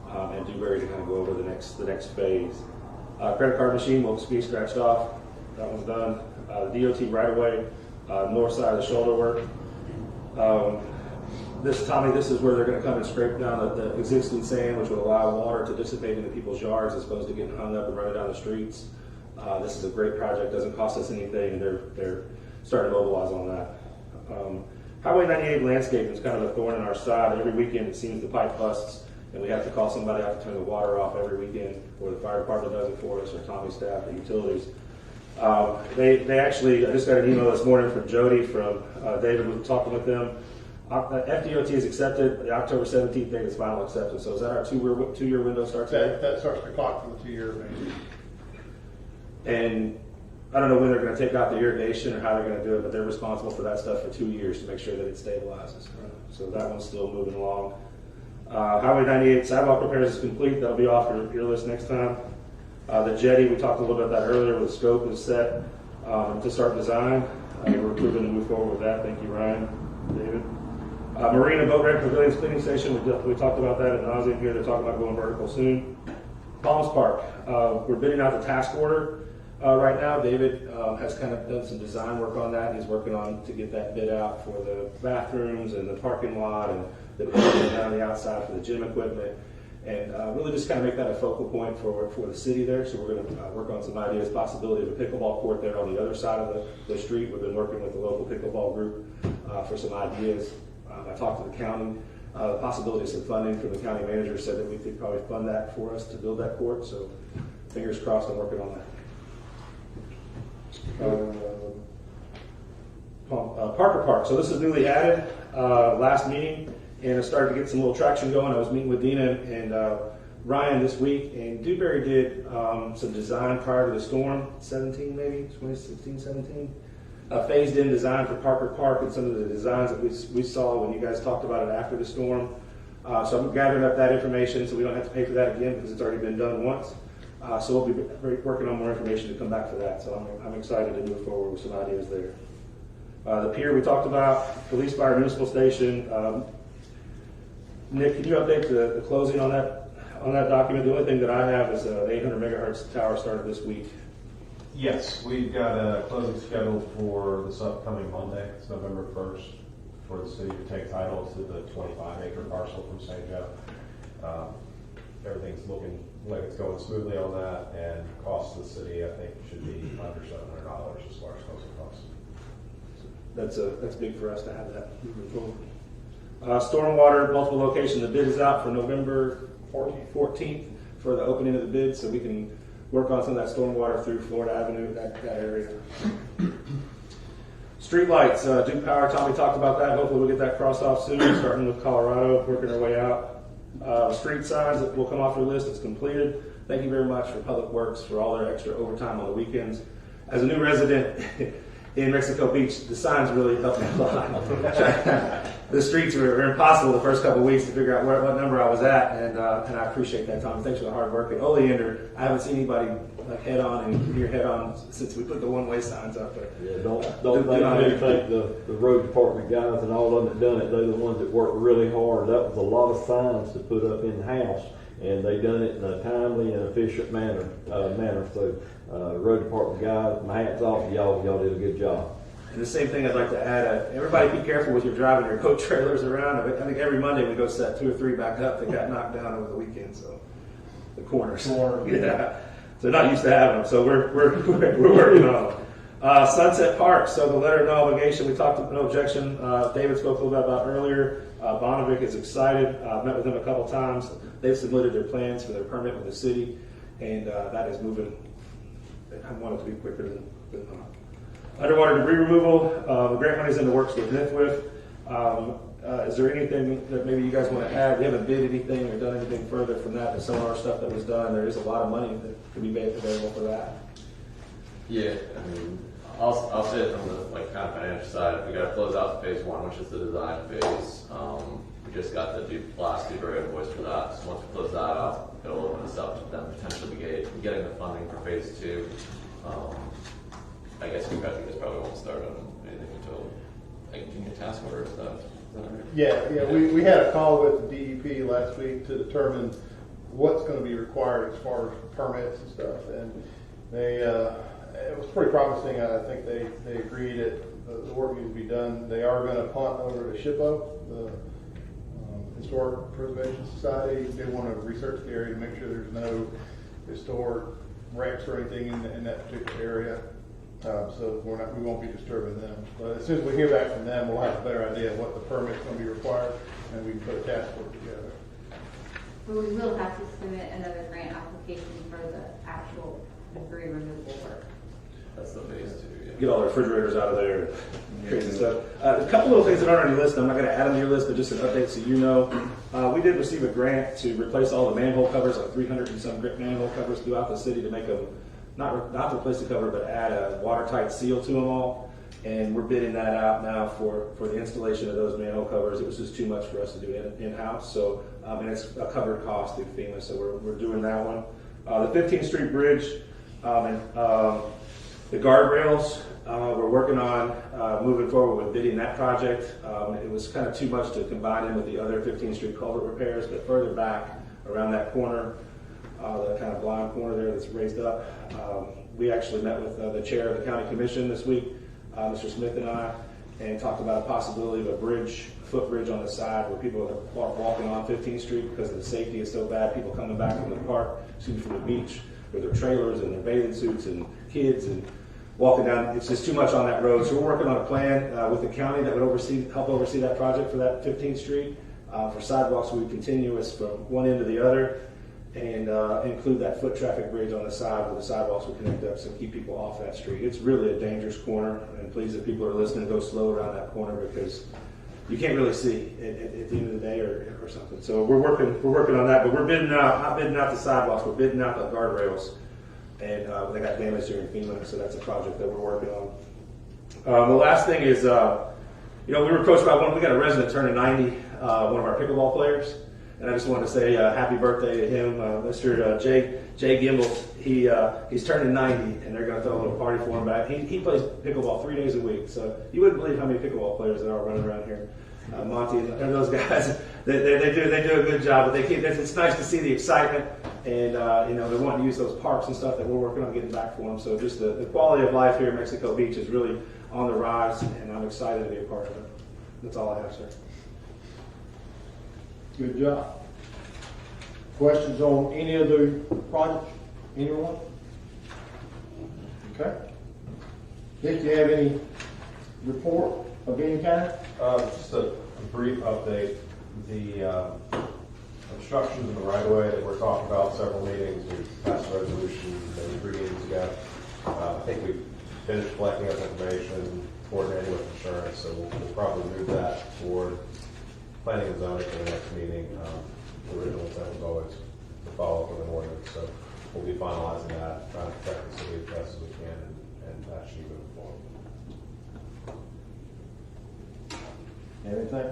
K: and Dewberry to kind of go over the next phase. Credit card machine will be scratched off. That one's done. DOT right away, north side of the shoulder work. Tommy, this is where they're going to come and scrape down the existing sand, which will allow water to dissipate into people's yards as opposed to getting hung up and running down the streets. This is a great project, doesn't cost us anything, and they're starting to mobilize on that. Highway 98 landscaping is kind of a thorn in our side. Every weekend it seems the pipe busts, and we have to call somebody out to turn the water off every weekend, or the fire department does it for us, or Tommy's staff, the utilities. They actually, I just got an email this morning from Jody from David, was talking with them. FDOT is accepted. The October 17th date is final acceptance. So is that our two-year window starts?
A: That starts the clock for the 2 year.
K: And I don't know when they're going to take out the irrigation or how they're going to do it, but they're responsible for that stuff for 2 years to make sure that it stabilizes. So that one's still moving along. Highway 98 sidewalk repairs is complete. That'll be off your list next time. The jetty, we talked a little bit about that earlier. The scope is set to start design. We're approving to move forward with that. Thank you, Ryan, David. Marina boat ramp pavilions cleaning station. We talked about that at nauseam here. They're talking about going vertical soon. Palms Park. We're bidding out the task order right now. David has kind of done some design work on that. He's working on to get that bid out for the bathrooms and the parking lot and the building down the outside for the gym equipment. And really just kind of make that a focal point for the city there. So we're going to work on some ideas, possibility of a pickleball court there on the other side of the street. We've been working with the local pickleball group for some ideas. I talked to the county. The possibility of some funding from the county manager said that we could probably fund that for us to build that court. So fingers crossed, I'm working on that. Parker Park. So this is newly added last meeting. And it started to get some little traction going. I was meeting with Dina and Ryan this week, and Dewberry did some design prior to the storm, 2016, 17. Phased in design for Parker Park and some of the designs that we saw when you guys talked about it after the storm. So I'm gathering up that information so we don't have to pay for that again because it's already been done once. So we'll be working on more information to come back for that. So I'm excited to move forward with some ideas there. The pier we talked about, police, fire, municipal station. Nick, can you update the closing on that document? The only thing that I have is the 800 megahertz tower started this week.
L: Yes, we've got a closing scheduled for this upcoming Monday. It's November 1st for the city to take title to the 25-acre parcel from St. Joe. Everything's looking like it's going smoothly on that, and cost to the city, I think, should be under $700 as far as closing costs.
K: That's big for us to have that moving forward. Stormwater, multiple locations. The bid is out for November 14th for the opening of the bid, so we can work on some of that stormwater through Florida Avenue, that area. Street lights, Duke Power, Tommy talked about that. Hopefully we'll get that crossed off soon, starting with Colorado, working our way out. Street signs that will come off your list, it's completed. Thank you very much for Public Works for all their extra overtime on the weekends. As a new resident in Mexico Beach, the signs really helped me a lot. The streets were impossible the first couple of weeks to figure out what number I was at, and I appreciate that, Tom. Thanks for the hard work. And Oleander, I haven't seen anybody like head on and near head on since we put the one-way signs up. But
N: yeah, don't think the road department guys and all of them that done it. They're the ones that worked really hard. That was a lot of signs to put up in the house, and they done it in a timely and efficient manner. So road department guys, my hats off to y'all. Y'all did a good job.
K: And the same thing I'd like to add, everybody be careful with your driving your boat trailers around. I think every Monday we go set 2 or 3 back up that got knocked down over the weekend, so the corners. Yeah. So not used to having them, so we're working on them. Sunset Park, so the letter of no obligation, we talked about no objection. David spoke a little bit about earlier. Bonovic is excited. Met with them a couple times. They've submitted their plans for their permit with the city, and that is moving. I want it to be quicker than underwater debris removal. The grant money's in the works with NIFWIF. Is there anything that maybe you guys want to add? We haven't bid anything or done anything further from that. Some of our stuff that was done, there is a lot of money that could be made available for that.
T: Yeah, I mean, I'll say it from the kind of financial side. We got to close out phase 1, which is the design phase. We just got the last Dewberry invoice for that. So once we close that out, it'll open us up to them potentially getting the funding for phase 2. I guess you guys probably won't start on anything until junior task order or stuff.
P: Yeah. We had a call with the DEP last week to determine what's going to be required as far as permits and stuff, and they it was pretty promising. I think they agreed that the work needs to be done. They are going to punt over to SHPO, the Historic Preservation Society. They want to research the area to make sure there's no historic wrecks or anything in that particular area. So we won't be disturbing them. But as soon as we hear back from them, we'll have a better idea of what the permit's going to be required, and we can put a task force together.
H: But we will have to submit another grant application for the actual debris removal work.
T: That's the phase 2. Yeah.
K: Get all the refrigerators out of there, crazy stuff. A couple little things that aren't on your list. I'm not going to add them to your list, but just an update so you know. We did receive a grant to replace all the manhole covers, like 300 and some manhole covers throughout the city to make them not to replace the cover, but add a watertight seal to them all. And we're bidding that out now for the installation of those manhole covers. It was just too much for us to do in-house. So, and it's a covered cost through FEMA, so we're doing that one. The 15th Street Bridge and the guardrails, we're working on moving forward with bidding that project. It was kind of too much to combine in with the other 15th Street culvert repairs, but further back around that corner, the kind of blind corner there that's raised up. We actually met with the chair of the county commission this week, Mr. Smith and I, and talked about a possibility of a footbridge on the side where people are walking on 15th Street because the safety is so bad. People coming back from the from the beach with their trailers and their bathing suits and kids and walking down. It's just too much on that road. So we're working on a plan with the county that would help oversee that project for that 15th Street. For sidewalks, we would continuous from one end to the other, and include that foot traffic bridge on the side where the sidewalks will connect up, so keep people off that street. It's really a dangerous corner, and please, if people are listening, go slow around that corner because you can't really see at the end of the day or something. So we're working on that, but we're not bidding out the sidewalks, we're bidding out the guardrails, and they got damaged during FEMA, so that's a project that we're working on. The last thing is, we were approached by we got a resident turning 90, one of our pickleball players. And I just wanted to say happy birthday to him, Mr. Jay Gimbel. He's turning 90, and they're going to throw a little party for him back. He plays pickleball 3 days a week, so you wouldn't believe how many pickleball players there are running around here. Monty and those guys, they do a good job. But it's nice to see the excitement, and they're wanting to use those parks and stuff that we're working on getting back for them. So just the quality of life here in Mexico Beach is really on the rise, and I'm excited to be a part of it. That's all I have, sir.
A: Good job. Questions on any of the projects? Anyone? Okay. Dick, do you have any report of any kind?
L: Just a brief update. The obstructions in the right of way that we're talking about several meetings, we passed a resolution maybe 3 meetings ago. I think we finished collecting up information, coordinating with insurance, so we'll probably move that toward planning and zoning for the next meeting. The original intent was always to follow up with an ordinance, so we'll be finalizing that, trying to protect the city as best as we can, and that should move forward.
A: Anything?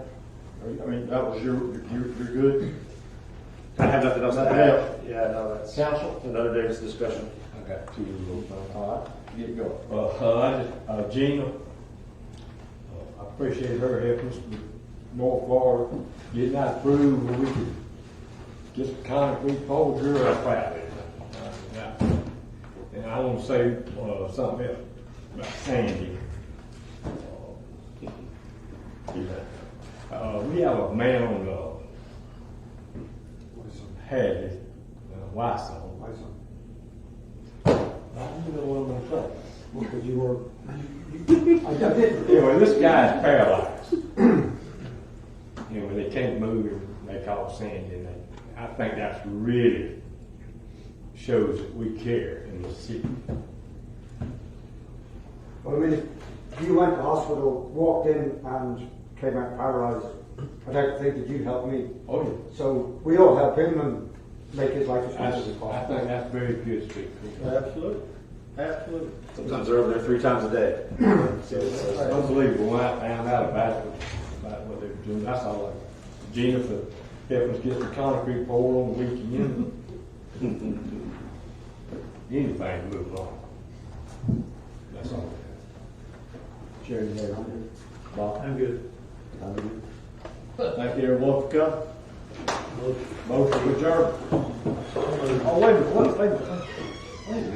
A: I mean, that was you're good?
K: I have nothing else to add. Yeah, no, that's
A: Council?
K: another day's discussion.
N: I got 2 little things.
A: All right, get going.
N: Gina, I appreciate her helping us with North Florida, getting that approved where we could get the concrete poles here up out there. And I want to say something else about Sandy.
M: We have a man on Hadley, Wyson. I don't know what I'm gonna say.
F: Because you were,
M: Anyway, this guy's paralyzed. They can't move him, they call Sandy, and I think that's really shows that we care in the city.
F: well, I mean, if you went to hospital, walked in and came out paralyzed, I don't think that you'd help me.
M: Oh, yeah.
F: So we all help him and make his life as
M: That's,
F: easy as
M: I
F: possible.
M: think that's very good speak.
A: Absolutely, absolutely.
K: Sometimes they're over there 3 times a day. So
M: It's unbelievable when I found out about what they were doing. That's all like Gina for helping us get the concrete poured on the weekend. Anything to move on. That's all.
F: Jerry, yeah,
D: Bob, I'm good.
A: Thank you, everyone, for coming. Motion to adjourn.
F: Oh, wait a minute, wait a minute.